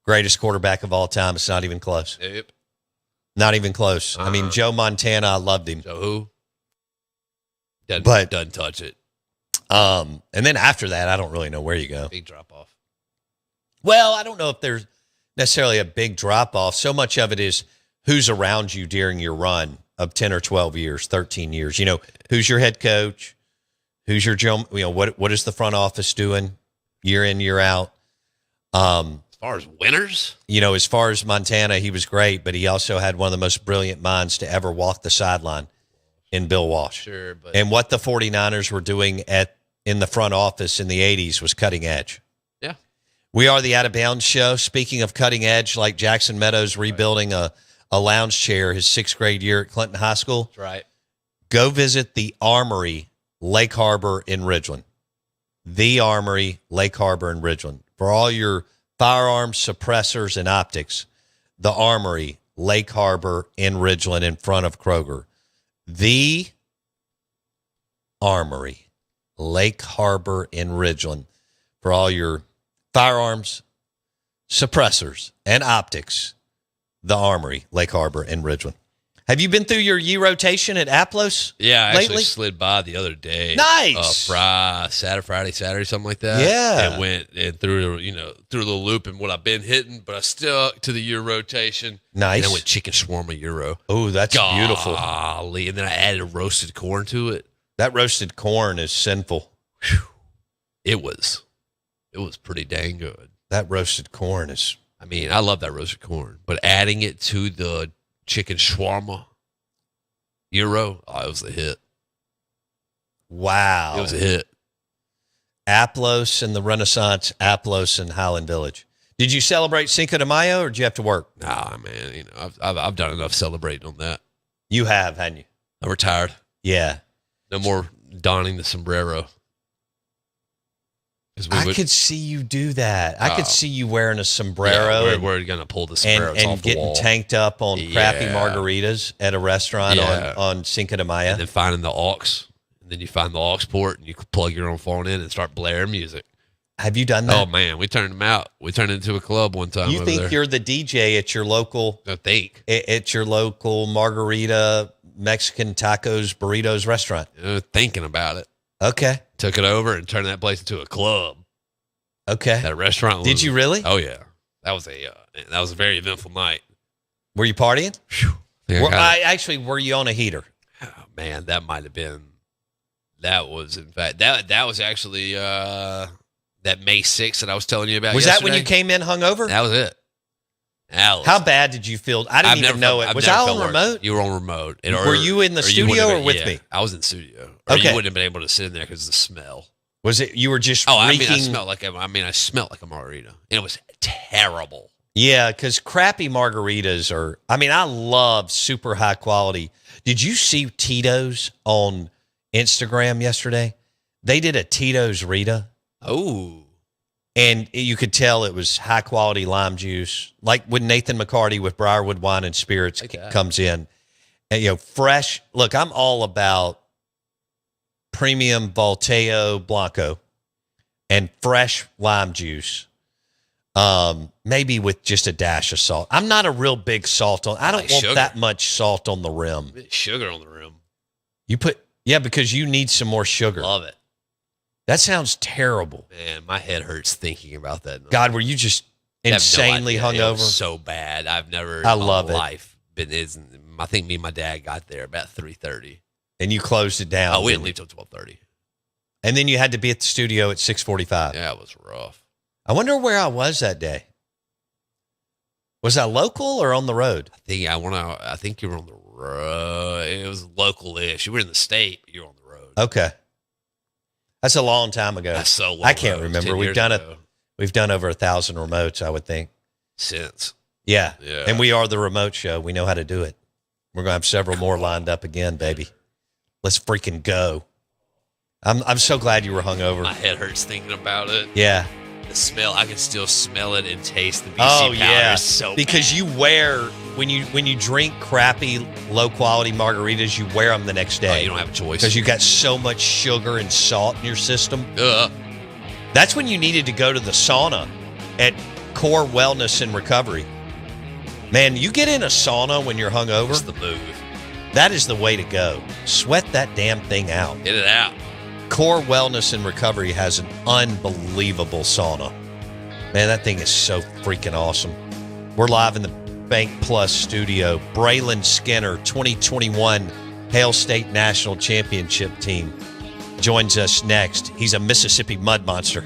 Greatest quarterback of all time. It's not even close. Yep. Not even close. I mean, Joe Montana, I loved him. So who? Doesn't touch it. And then after that, I don't really know where you go. Big drop off. Well, I don't know if there's necessarily a big drop off. So much of it is who's around you during your run of 10 or 12 years, 13 years. You know, who's your head coach? Who's your, you know, what is the front office doing year in, year out? As far as winners? You know, as far as Montana, he was great, but he also had one of the most brilliant minds to ever walk the sideline in Bill Walsh. Sure, but And what the 49ers were doing in the front office in the 80s was cutting edge. yeah. We are the Out of Bounds Show. Speaking of cutting edge, like Jackson Meadows rebuilding a a lounge chair his 6th grade year at Clinton High School. That's right. Go visit the Armory, Lake Harbor in Ridgeland. The Armory, Lake Harbor in Ridgeland. For all your firearms, suppressors, and optics, the Armory, Lake Harbor in Ridgeland in front of Kroger. The Armory, Lake Harbor in Ridgeland. For all your firearms, suppressors, and optics, the Armory, Lake Harbor in Ridgeland. Have you been through your year rotation at Aplos? Yeah, I lately? actually slid by the other day. Nice. Friday, Saturday, something like that. Yeah. And went and through the loop and what I've been hitting, but I stuck to the year rotation. Nice. And I went chicken shawarma Euro. Oh, that's beautiful. Golly. And then I added roasted corn to it. That roasted corn is sinful. Whew. It was pretty dang good. That roasted corn is. I mean, I love that roasted corn, but adding it to the chicken shawarma Euro, it was a hit. Wow. It was a hit. Aplos and the Renaissance, Aplos and Highland Village. Did you celebrate Cinco de Mayo or did you have to work? Nah, man. I've done enough celebrating on that. You have, hadn't you? I'm retired. Yeah. No more donning the sombrero. I could see you do that. I could see you wearing a sombrero. Yeah, we're going to pull the sombreros and off the getting wall. tanked up on crappy margaritas at a restaurant Yeah. on Cinco de Mayo. And then finding the aux. And then you find the aux port and you plug your own phone in and start blaring music. Have you done that? Oh, man. We turned them out. We turned it into a club one time. You over think there. you're the DJ at your local margarita, Mexican tacos, burritos restaurant? Thinking about it. Okay. Took it over and turned that place into a club. Okay. That restaurant was. Did you really? Oh, yeah. That was a very eventful night. Were you partying? Whew. Were you on a heater? Oh, man, that might have been. That was, in fact, that was actually that May 6th that I was telling you about. Was yesterday. that when you came in hungover? That was it. How bad did you feel? I didn't even know it. Was I on remote? You were on remote. Were you in the studio or with me? I was in the studio. Or you wouldn't have been able to sit in there because of the smell. Was it you were just reeking? I smelled like a margarita. And it was terrible. Yeah, because crappy margaritas are, I love super high quality. Did you see Tito's on Instagram yesterday? They did a Tito's Rita. Oh. And you could tell it was high quality lime juice, like when Nathan McCarty with Briarwood Wine and Spirits comes in. And, fresh. Look, I'm all about premium Volteo Blanco and fresh lime juice, maybe with just a dash of salt. I'm not a real big salt on. I don't want sugar. that much salt on the rim. Sugar on the rim. Because you need some more sugar. Love it. That sounds terrible. Man, my head hurts thinking about that. God, were you just insanely hungover? It was so bad. I've never I love in my life been. I think me and my dad got there about 3:30. And you closed it down. Oh, we didn't leave till 12:30. And then you had to be at the studio at 6:45. Yeah, it was rough. I wonder where I was that day. Was I local or on the road? I think you were on the road. It was local-ish. You were in the state, but you were on the road. Okay. That's a long time ago. That's so long. I can't remember. We've done over 1,000 remotes, I would think. Since. Yeah. Yeah. And we are the remote show. We know how to do it. We're going to have several more lined up again, baby. Let's freaking go. I'm so glad you were hungover. My head hurts thinking about it. Yeah. The smell, I can still smell it and taste the BC powder. Yeah. It's so because bad. you when you drink crappy, low quality margaritas, you wear them the next day. You don't have a choice. Because you got so much sugar and salt in your system. That's when you needed to go to the sauna at Core Wellness and Recovery. Man, you get in a sauna when you're hungover. It's the move. That is the way to go. Sweat that damn thing out. Get it out. Core Wellness and Recovery has an unbelievable sauna. Man, that thing is so freaking awesome. We're live in the Bank Plus studio. Brayland Skinner, 2021 Hail State National Championship team, joins us next. He's a Mississippi mud monster.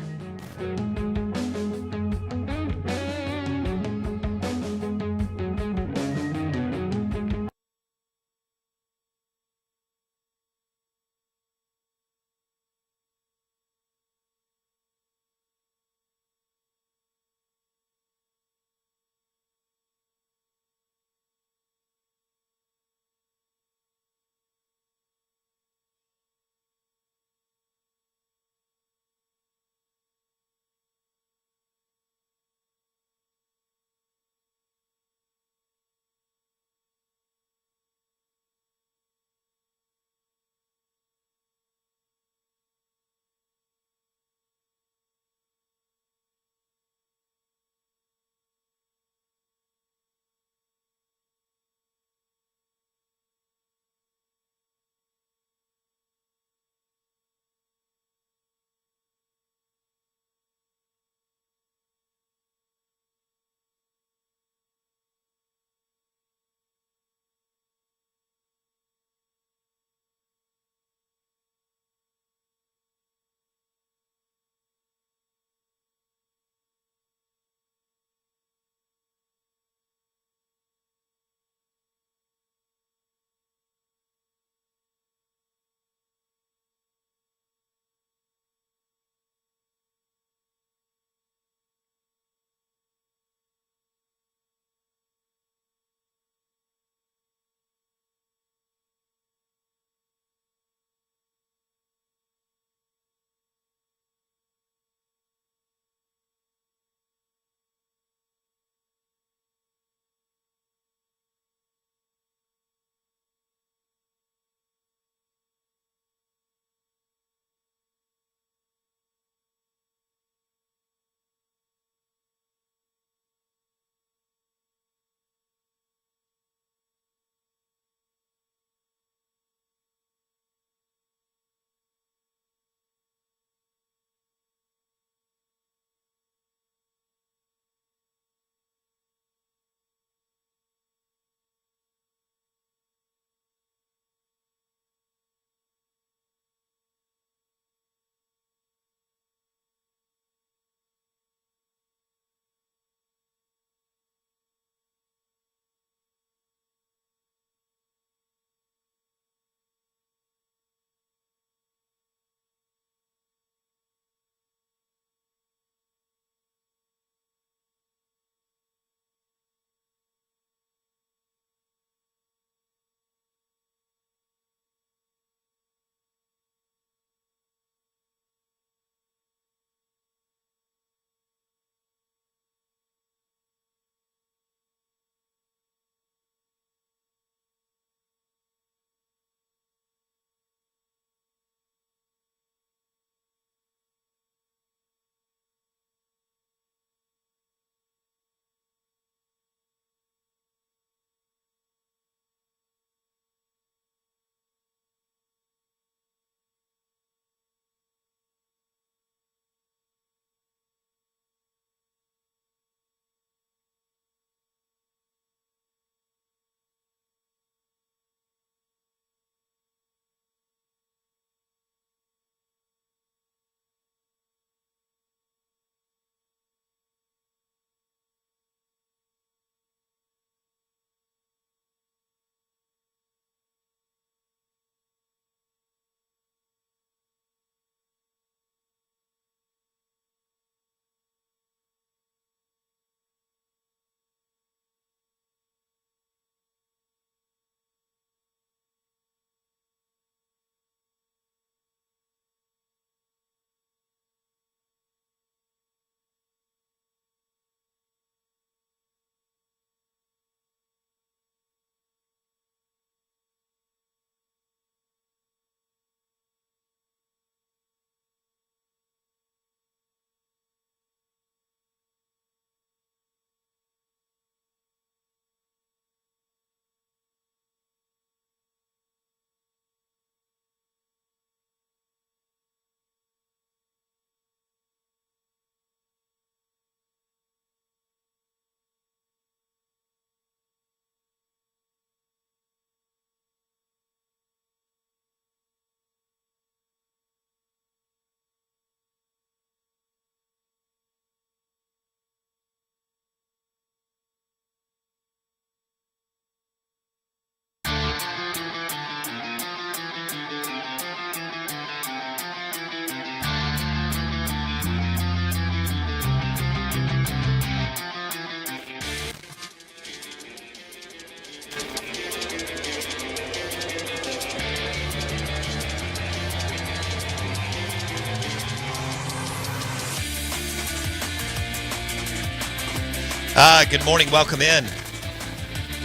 Good morning. Welcome in.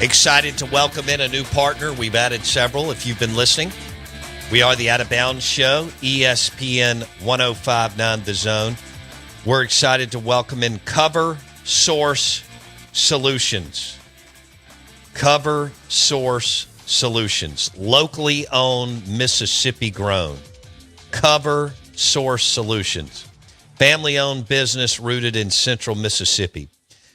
Excited to welcome in a new partner. We've added several. If you've been listening, we are the Out of Bounds Show, ESPN 105.9 The Zone. We're excited to welcome in Cover Source Solutions. Cover Source Solutions, locally owned, Mississippi grown. Cover Source Solutions, family owned business rooted in central Mississippi,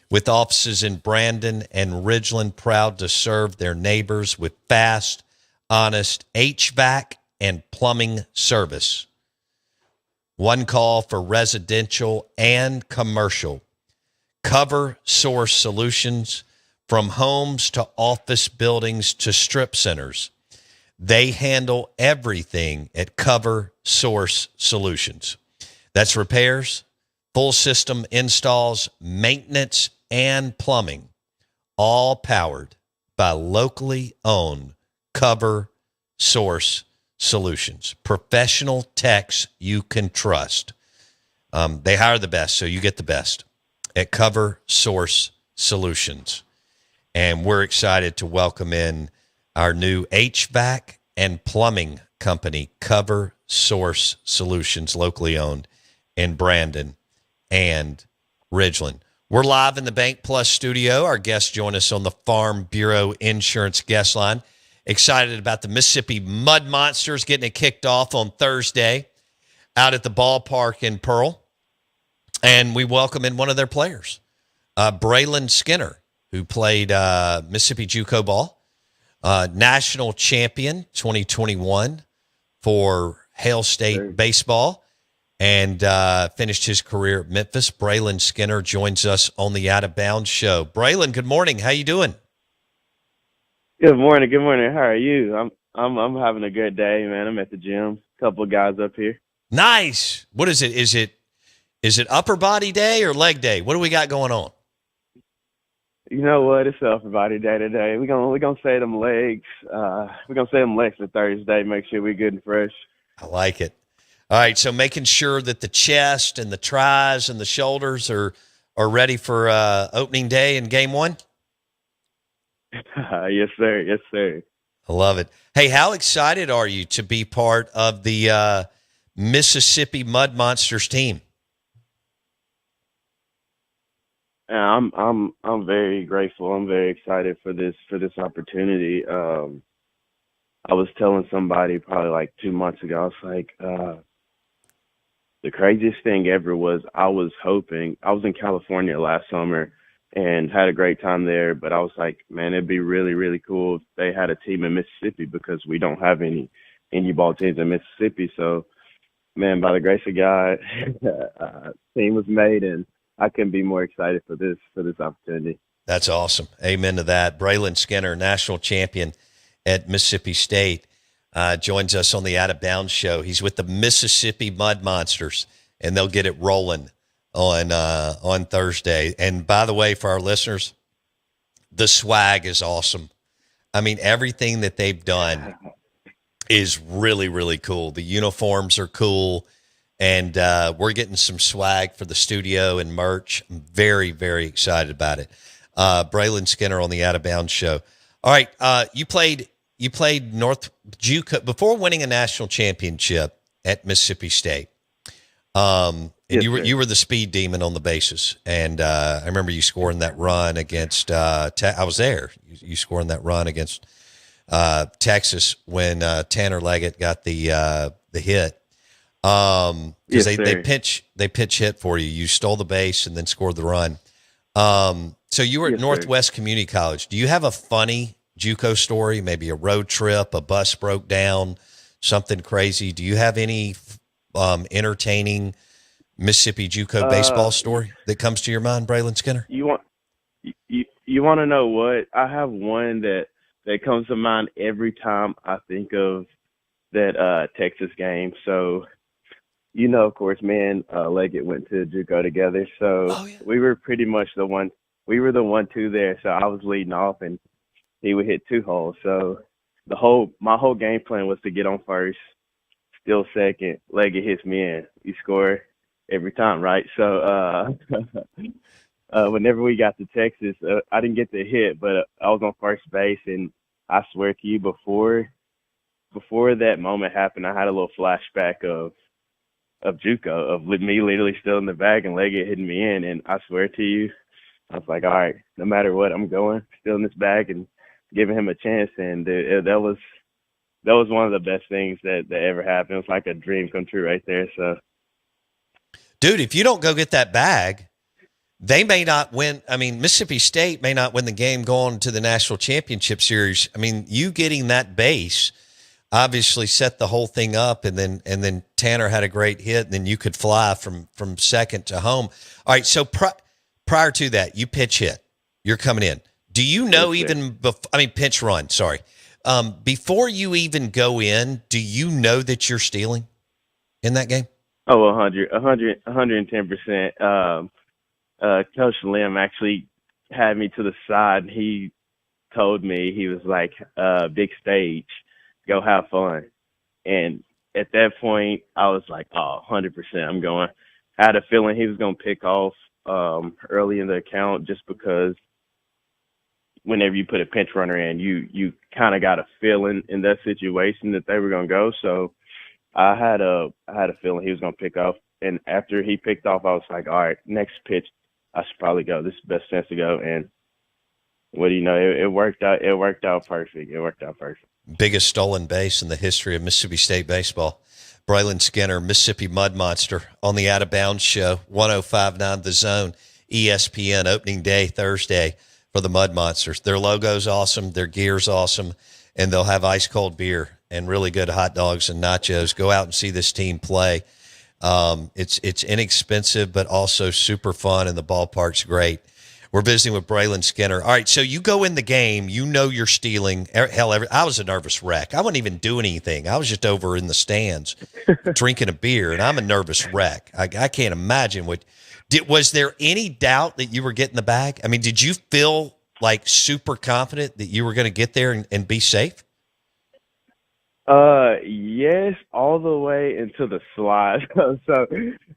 with offices in Brandon and Ridgeland, proud to serve their neighbors with fast, honest HVAC and plumbing service. One call for residential and commercial. Cover Source Solutions, from homes to office buildings to strip centers. They handle everything at Cover Source Solutions. That's repairs, full system installs, maintenance, and plumbing, all powered by locally owned Cover Source Solutions. Professional techs you can trust. They hire the best, so you get the best at Cover Source Solutions. And we're excited to welcome in our new HVAC and plumbing company, Cover Source Solutions, locally owned in Brandon and Ridgeland. We're live in the Bank Plus studio. Our guests join us on the Farm Bureau Insurance guest line. Excited about the Mississippi Mud Monsters getting it kicked off on Thursday out at the ballpark in Pearl. And we welcome in one of their players, Brayland Skinner, who played Mississippi JUCO ball, national champion 2021 for Hale State baseball, and finished his career at Memphis. Brayland Skinner joins us on the Out of Bounds Show. Brayland, good morning. How you doing? Good morning. Good morning. How are you? I'm having a good day, man. I'm at the gym. A couple of guys up here. Nice. What is it? Is it upper body day or leg day? What do we got going on? You know what? It's upper body day today. We're gonna say them legs. We're gonna say them legs for Thursday. Make sure we're good and fresh. I like it. All right, so making sure that the chest and the tris and the shoulders are ready for opening day in game one? Yes, sir. Yes, sir. I love it. Hey, how excited are you to be part of the Mississippi Mud Monsters team? I'm very grateful. I'm very excited for this opportunity. I was telling somebody probably like 2 months ago, I was like, the craziest thing ever was I was in California last summer and had a great time there, but I was like, man, it'd be really, really cool if they had a team in Mississippi, because we don't have any indie ball teams in Mississippi. So, man, by the grace of God, team was made, and I couldn't be more excited for this opportunity. That's awesome. Amen to that. Brayland Skinner, national champion at Mississippi State, joins us on the Out of Bounds Show. He's with the Mississippi Mud Monsters, and they'll get it rolling on Thursday. And by the way, for our listeners, the swag is awesome. I mean, everything that they've done is really, really cool. The uniforms are cool, and we're getting some swag for the studio and merch. I'm very, very excited about it. Brayland Skinner on the Out of Bounds Show. All right, you played North JUCO before winning a national championship at Mississippi State. And yes, you were the speed demon on the bases, and I remember you scoring that run against. I was there. You scoring that run against Texas when Tanner Leggett got the hit. Because Yes, they pitch hit for you. You stole the base and then scored the run. So you were at Yes, Northwest Community College. Do you have a funny JUCO story? Maybe a road trip, a bus broke down, something crazy. Do you have any entertaining Mississippi JUCO baseball story that comes to your mind, Brayland Skinner? You want to know what? I have one that comes to mind every time I think of that Texas game. So, of course, me and Leggett went to JUCO together. So we were pretty much the 1-2 there. So I was leading off, and he would hit 2 holes. So my whole game plan was to get on first, steal second. Leggett hits me in. You score every time, right? So whenever we got to Texas, I didn't get the hit, but I was on first base, and I swear to you, before that moment happened, I had a little flashback of JUCO, of me literally still in the bag and Leggett hitting me in, and I swear to you, I was like, all right, no matter what, I'm going, still in this bag and giving him a chance, and that was one of the best things that ever happened. It was like a dream come true right there. So, dude, if you don't go get that bag, they may not win. I mean, Mississippi State may not win the game going to the national championship series. I mean, you getting that base obviously set the whole thing up, and then Tanner had a great hit, and then you could fly from second to home. All right, so prior to that, you pitch hit. You're coming in. Do you know pinch run, sorry. Before you even go in, do you know that you're stealing in that game? Oh, 110%. Coach Lim actually had me to the side, and he told me, he was like, big stage, go have fun. And at that point, I was like, oh, 100%, I'm going. I had a feeling he was going to pick off early in the account, just because whenever you put a pinch runner in, you kind of got a feeling in that situation that they were going to go. So I had a feeling he was going to pick off. And after he picked off, I was like, all right, next pitch, I should probably go. This is the best chance to go. And what do you know? It worked out. It worked out perfect. Biggest stolen base in the history of Mississippi State baseball. Brayland Skinner, Mississippi Mud Monster, on the Out of Bounds Show, 105.9 The Zone, ESPN, opening day Thursday for the Mud Monsters. Their logo's awesome, their gear's awesome, and they'll have ice cold beer and really good hot dogs and nachos. Go out and see this team play. It's inexpensive, but also super fun, and the ballpark's great. We're visiting with Brayland Skinner. All right, so you go in the game, you know you're stealing. Hell, I was a nervous wreck. I wasn't even doing anything. I was just over in the stands drinking a beer, and I'm a nervous wreck. I can't imagine was there any doubt that you were getting the bag? I mean, did you feel like super confident that you were going to get there and be safe? Yes, all the way into the slide. So,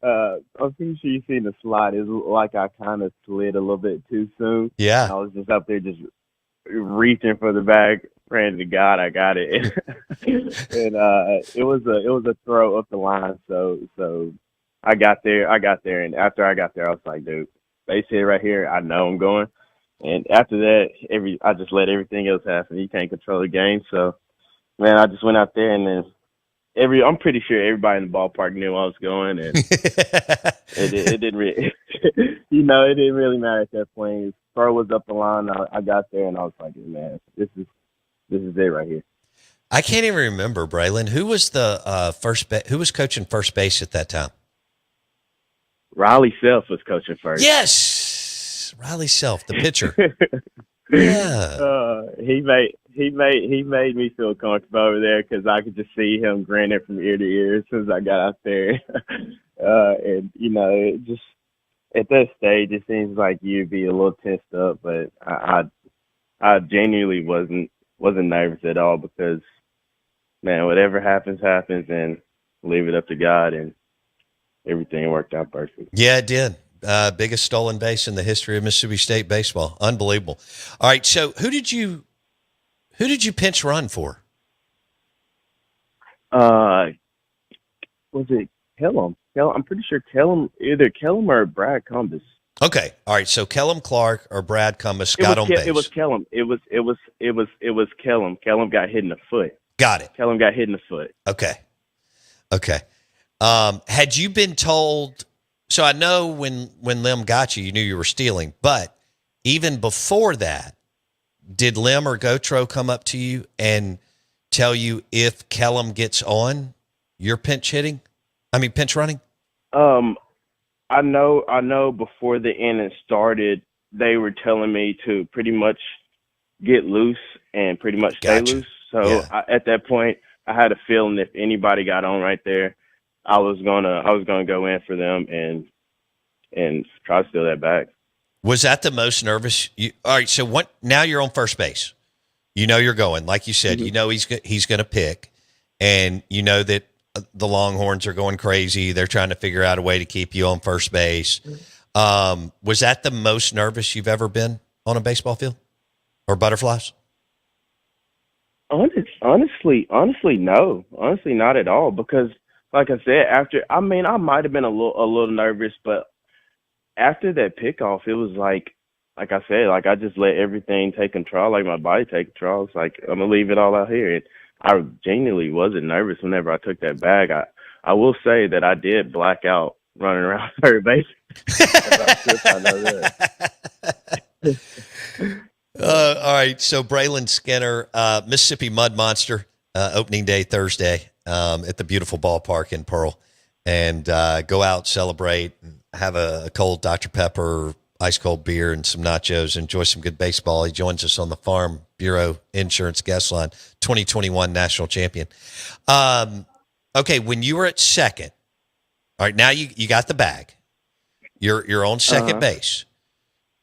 I'm pretty sure you've seen the slide. It's like I kind of slid a little bit too soon. Yeah. I was just up there just reaching for the bag, praying to God I got it. And, it was a throw up the line. So I got there, and after I got there, I was like, dude, base hit right here. I know I'm going. And after that, I just let everything else happen. You can't control the game, so. Man, I just went out there, and then I'm pretty sure everybody in the ballpark knew I was going, and it didn't really, it didn't really matter at that point. His throw was up the line. I got there, and I was like, man, this is it right here. I can't even remember, Brayland. Who was the who was coaching first base at that time? Riley Self was coaching first. Yes, Riley Self, the pitcher. Yeah, he made me feel comfortable over there, because I could just see him grinning from ear to ear as soon as I got out there. And it just at that stage, it seems like you'd be a little tensed up, but I genuinely wasn't nervous at all, because man, whatever happens, and leave it up to God, and everything worked out perfect. Yeah, it did. Biggest stolen base in the history of Mississippi State baseball. Unbelievable. All right, so who did you pinch run for? Was it Kellum? I'm pretty sure Kellum, either Kellum or Brad Cumbus. Okay, all right. So Kellum Clark or Brad Cumbus got on base. It was Kellum. It was Kellum. Kellum got hit in the foot. Got it. Kellum got hit in the foot. Okay. Had you been told? So I know when Lim got you, you knew you were stealing. But even before that, did Lim or Gotro come up to you and tell you if Kellum gets on, you're pinch running? I know before the inning started, they were telling me to pretty much get loose and pretty much stay loose. So yeah. At that point, I had a feeling if anybody got on right there, I was gonna go in for them and try to steal that back. Was that the most nervous? All right, so now you're on first base. You know you're going, like you said. Mm-hmm. You know he's going to pick, and you know that the Longhorns are going crazy. They're trying to figure out a way to keep you on first base. Was that the most nervous you've ever been on a baseball field or butterflies? Honestly, no. Honestly, not at all. Because, like I said, I might have been a little nervous, but after that pickoff, it was like I said, like I just let everything take control, like my body take control. It's like I'm gonna leave it all out here. And I genuinely wasn't nervous whenever I took that bag. I will say that I did black out running around third base. I know that. All right, so Brayland Skinner, Mississippi Mud Monster, opening day Thursday at the beautiful ballpark in Pearl, and go out, celebrate, have a cold Dr. Pepper, ice cold beer, and some nachos. Enjoy some good baseball. He joins us on the Farm Bureau Insurance guest line, 2021 national champion. Okay, when you were at second, all right, now you got the bag. You're on second base.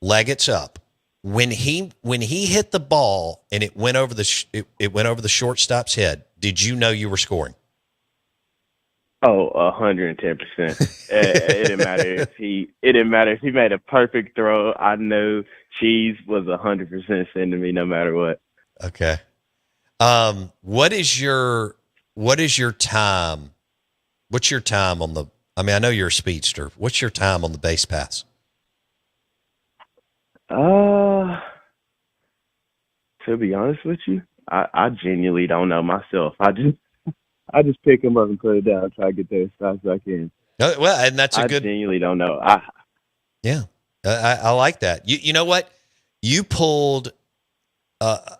Leggett's up. When he hit the ball and it went over the shortstop's head, did you know you were scoring? Oh, 110%. It didn't matter if he made a perfect throw. I knew Cheese was 100% sending me no matter what. Okay. What is your time? What's your time on the? I mean, I know you're a speedster. What's your time on the base paths? To be honest with you, I genuinely don't know myself. I just pick them up and put it down and try to get there as fast as I can. Well, and that's I genuinely don't know. I like that. You know what? You pulled a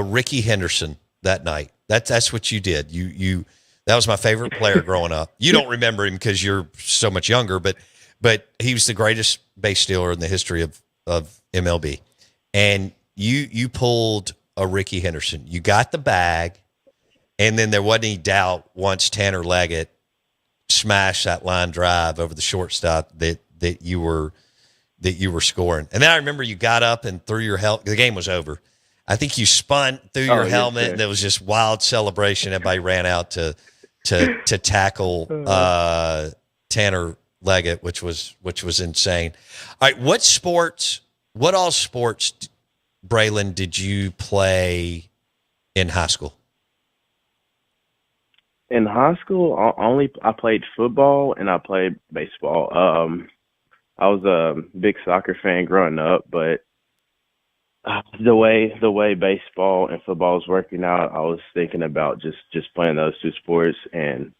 Ricky Henderson that night. That's what you did. You that was my favorite player growing up. You don't remember him because you're so much younger, but he was the greatest base stealer in the history of MLB. And you pulled a Ricky Henderson. You got the bag, and then there wasn't any doubt once Tanner Leggett smashed that line drive over the shortstop that you were scoring. And then I remember you got up and threw your helmet. The game was over. I think you spun through your helmet, and there was just wild celebration. Everybody ran out to tackle Tanner Leggett, which was insane. All right, what all sports, Brayland, did you play in high school? In high school, I played football and I played baseball. I was a big soccer fan growing up, but the way baseball and football was working out, I was thinking about just playing those two sports, and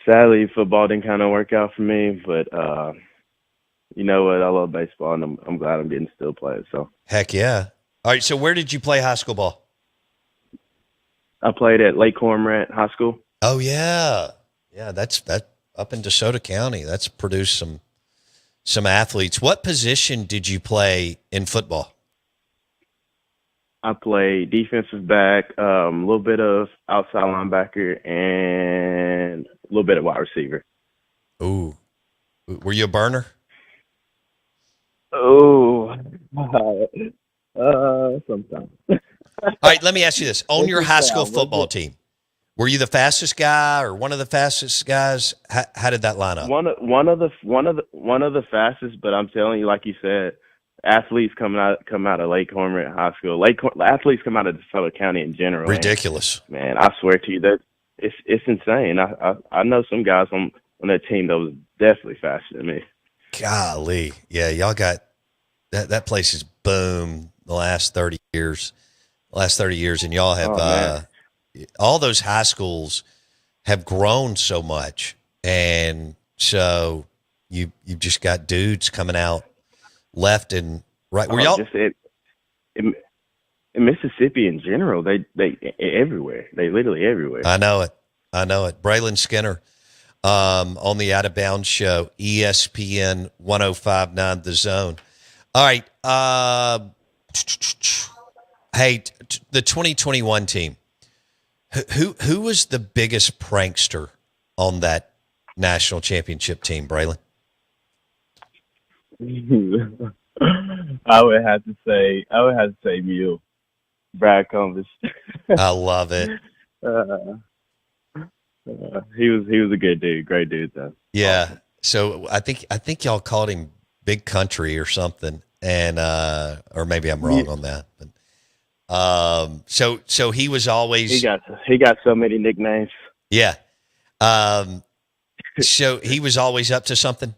sadly, football didn't kind of work out for me. But you know what? I love baseball, and I'm glad I'm getting to still play it. So heck yeah! All right, so where did you play high school ball? I played at Lake Cormorant High School. Oh yeah, that's up in DeSoto County. That's produced some athletes. What position did you play in football? I played defensive back, a little bit of outside linebacker, and a little bit of wide receiver. Ooh, were you a burner? Oh, sometimes. All right, let me ask you this: on your high school football team, were you the fastest guy or one of the fastest guys? How did that line up? One of the fastest, but I'm telling you, like you said, athletes come out of Lake Cormorant High School. Athletes come out of DeSoto County in general. Ridiculous, man. I swear to you that it's insane. I know some guys on that team that was definitely faster than me. Golly, yeah, y'all got that place is boom the last 30 years. And y'all have all those high schools have grown so much, and so you've just got dudes coming out left and right. Were y'all just in Mississippi in general? They everywhere. They literally everywhere. I know it. Brayland Skinner on the Out of Bounds show, ESPN 105.9 The Zone. All right. Hey, the 2021 team. Who was the biggest prankster on that national championship team, Brayland? I would have to say Mule, Brad Combs. I love it. He was a good dude, great dude though. Yeah, So I think y'all called him Big Country or something, and or maybe I'm wrong on that. But so he was always He got so many nicknames. Yeah. So he was always up to something,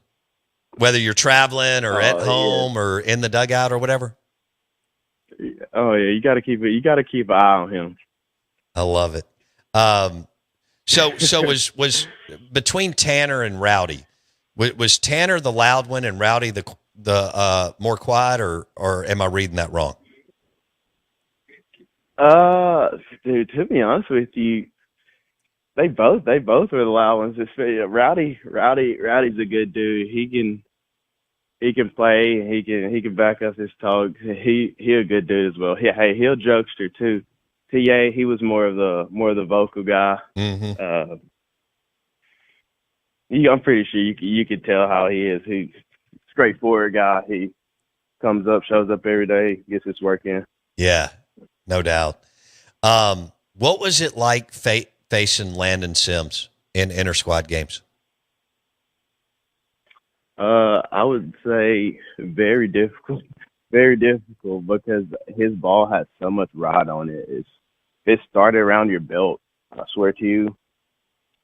whether you're traveling or at home or in the dugout or whatever. Oh yeah, you got to keep an eye on him. I love it. So was between Tanner and Rowdy, was Tanner the loud one and Rowdy the more quiet, or am I reading that wrong? Dude, to be honest with you, they both were the loud ones. Rowdy's a good dude. He can play. He can back up his talk. He a good dude as well. He'll jokester too. TA, he was more of the vocal guy. Mm-hmm. I'm pretty sure you could tell how he is. He's a straightforward guy. He comes up, shows up every day, gets his work in. Yeah, no doubt. What was it like facing Landon Sims in inter-squad games? I would say very difficult because his ball has so much rod on it. It started around your belt. I swear to you.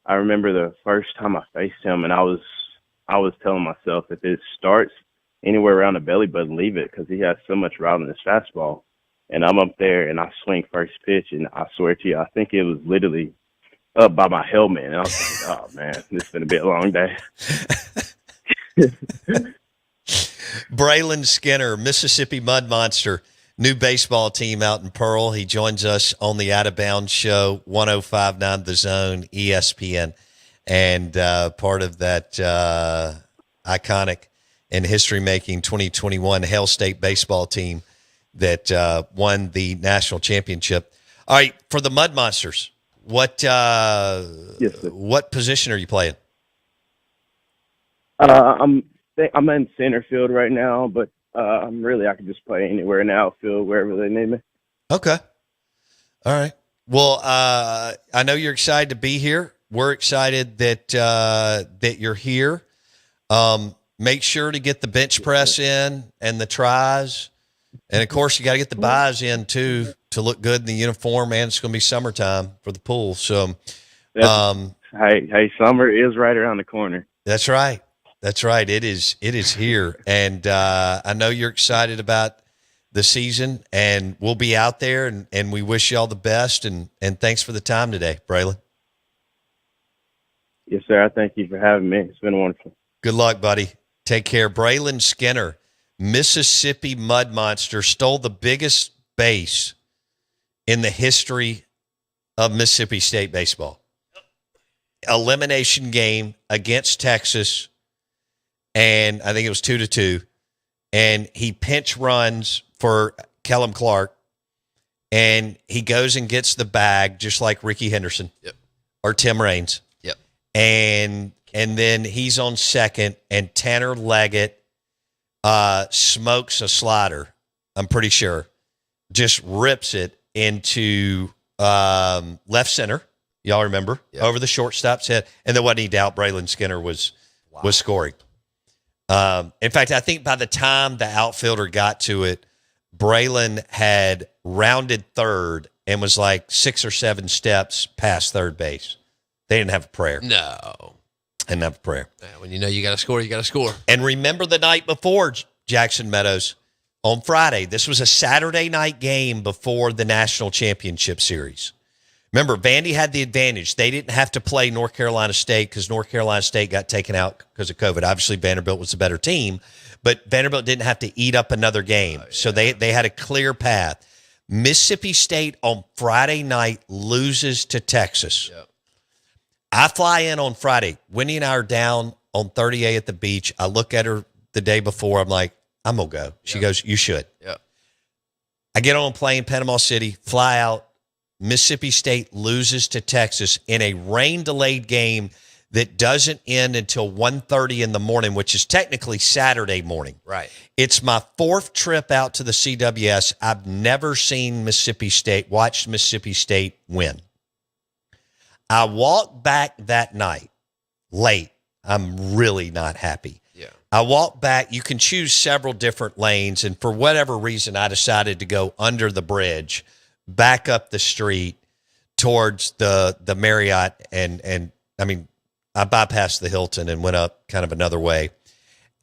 I remember the first time I faced him, and I was telling myself, if it starts anywhere around the belly button, leave it, because he has so much rod on his fastball. And I'm up there, and I swing first pitch, and I swear to you, I think it was literally up by my helmet. And I was like, oh, man, this is going to be a long day. Brayland Skinner, Mississippi Mud Monster, new baseball team out in Pearl. He joins us on the Out of Bounds show, 105.9 The Zone, ESPN, and part of that iconic and history-making 2021 Hail State baseball team that won the national championship. All right, for the Mud Monsters, what position are you playing? I'm in center field right now, but I can just play anywhere in the outfield, wherever they need me. Okay. All right. Well, I know you're excited to be here. We're excited that you're here. Make sure to get the bench press in and the tries. And, of course, you got to get the buys in, too, to look good in the uniform, and it's going to be summertime for the pool. So, hey, summer is right around the corner. That's right. That's right. It is here. And I know you're excited about the season, and we'll be out there, and we wish you all the best, and thanks for the time today, Brayland. Yes, sir. I thank you for having me. It's been wonderful. Good luck, buddy. Take care. Brayland Skinner, Mississippi Mud Monster, stole the biggest base in the history of Mississippi State baseball. Elimination game against Texas, and I think it was 2-2, and he pinch runs for Kellum Clark, and he goes and gets the bag just like Ricky Henderson or Tim Raines. Yep. And then he's on second, and Tanner Leggett smokes a slider, I'm pretty sure, just rips it into left center. Y'all remember? Yep. Over the shortstop's head. And there wasn't any doubt Brayland Skinner was scoring. In fact, I think by the time the outfielder got to it, Brayland had rounded third and was like 6 or 7 steps past third base. They didn't have a prayer. No. Didn't have a prayer. When you know you got to score, you got to score. And remember the night before, Jackson Meadows, on Friday. This was a Saturday night game before the National Championship Series. Remember, Vandy had the advantage. They didn't have to play North Carolina State because North Carolina State got taken out because of COVID. Obviously, Vanderbilt was the better team, but Vanderbilt didn't have to eat up another game. So they had a clear path. Mississippi State on Friday night loses to Texas. Yep. I fly in on Friday. Wendy and I are down on 30A at the beach. I look at her the day before. I'm like, I'm going to go. She goes, you should. Yep. I get on a plane, Panama City, fly out. Mississippi State loses to Texas in a rain-delayed game that doesn't end until 1:30 in the morning, which is technically Saturday morning. Right. It's my 4th trip out to the CWS. I've never seen watched Mississippi State win. I walked back that night late. I'm really not happy. Yeah. I walked back. You can choose several different lanes, and for whatever reason, I decided to go under the bridge, back up the street towards the Marriott, and I mean, I bypassed the Hilton and went up kind of another way.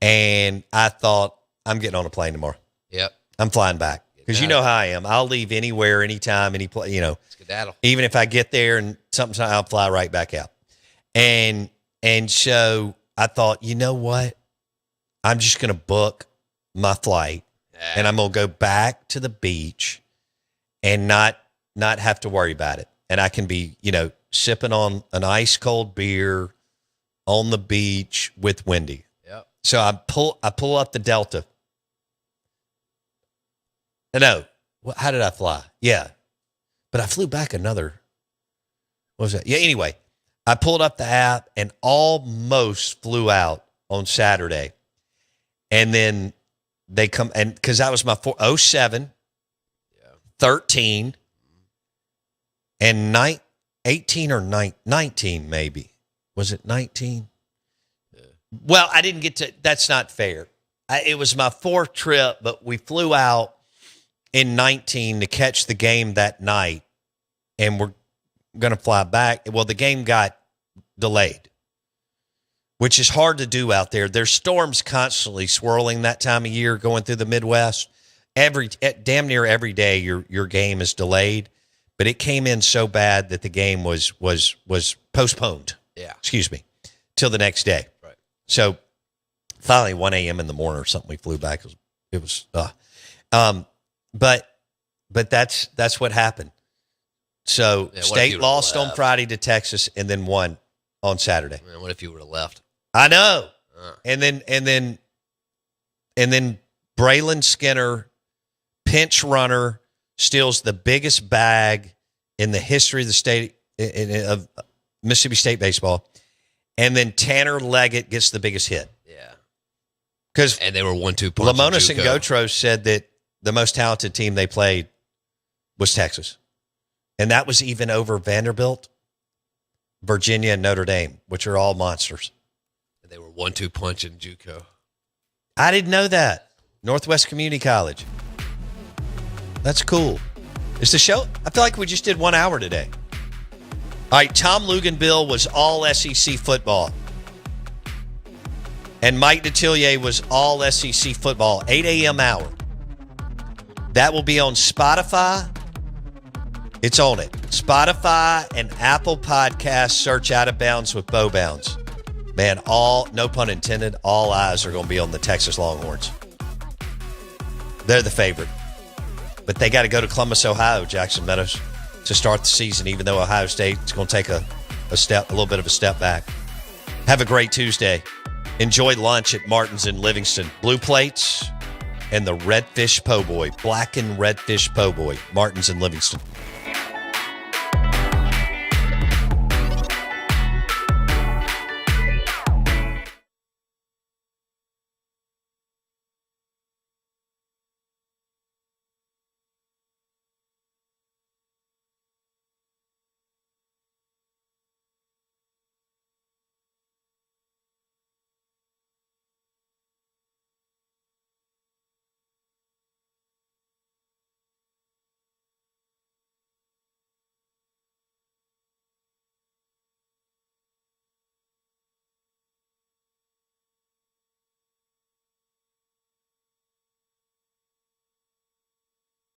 And I thought, I'm getting on a plane tomorrow. Yep. I'm flying back. Because you know how I am. I'll leave anywhere, anytime, any place, Skedaddle. even if I get there and something, I'll fly right back out. And so I thought, you know what? I'm just going to book my flight and I'm going to go back to the beach and not have to worry about it. And I can be, sipping on an ice cold beer on the beach with Wendy. Yep. So I pull up the Delta. No, how did I fly? Yeah, but I flew back another. What was that? Yeah. Anyway, I pulled up the app and almost flew out on Saturday, and then they come and because that was my 07, 13, and 18 or 19 maybe. Was it 19? Yeah. Well, I didn't get to. That's not fair. It was my fourth trip, but we flew out in 19 to catch the game that night, and we're going to fly back. Well, the game got delayed, which is hard to do out there. There's storms constantly swirling that time of year going through the Midwest. Damn near every day your game is delayed, but it came in so bad that the game was postponed. Yeah. Excuse me, till the next day. Right. So finally 1 a.m. in the morning or something, we flew back. It was But that's what happened. So State lost on Friday to Texas and then won on Saturday. Man, what if you would have left? I know. And then Brayland Skinner, pinch runner, steals the biggest bag in the history of the state of Mississippi State baseball. And then Tanner Leggett gets the biggest hit. Yeah. And they were 1-2 punch. Lamonis and Gotros said that the most talented team they played was Texas. And that was even over Vanderbilt, Virginia, and Notre Dame, which are all monsters. And they were 1-2 punch in JUCO. I didn't know that. Northwest Community College. That's cool. Is the show? I feel like we just did 1 hour today. All right, Tom Luginbill was all SEC football. And Mike Detillier was all SEC football, 8 a.m. hour. That will be on Spotify. It's on it. Spotify and Apple Podcasts. Search Out of Bounds with Bo Bounds. Man, no pun intended, all eyes are going to be on the Texas Longhorns. They're the favorite. But they got to go to Columbus, Ohio, Jackson Meadows, to start the season, even though Ohio State's going to take a little bit of a step back. Have a great Tuesday. Enjoy lunch at Martin's in Livingston. Blue plates and the redfish po' boy, blackened redfish po' boy, Martin's in Livingston.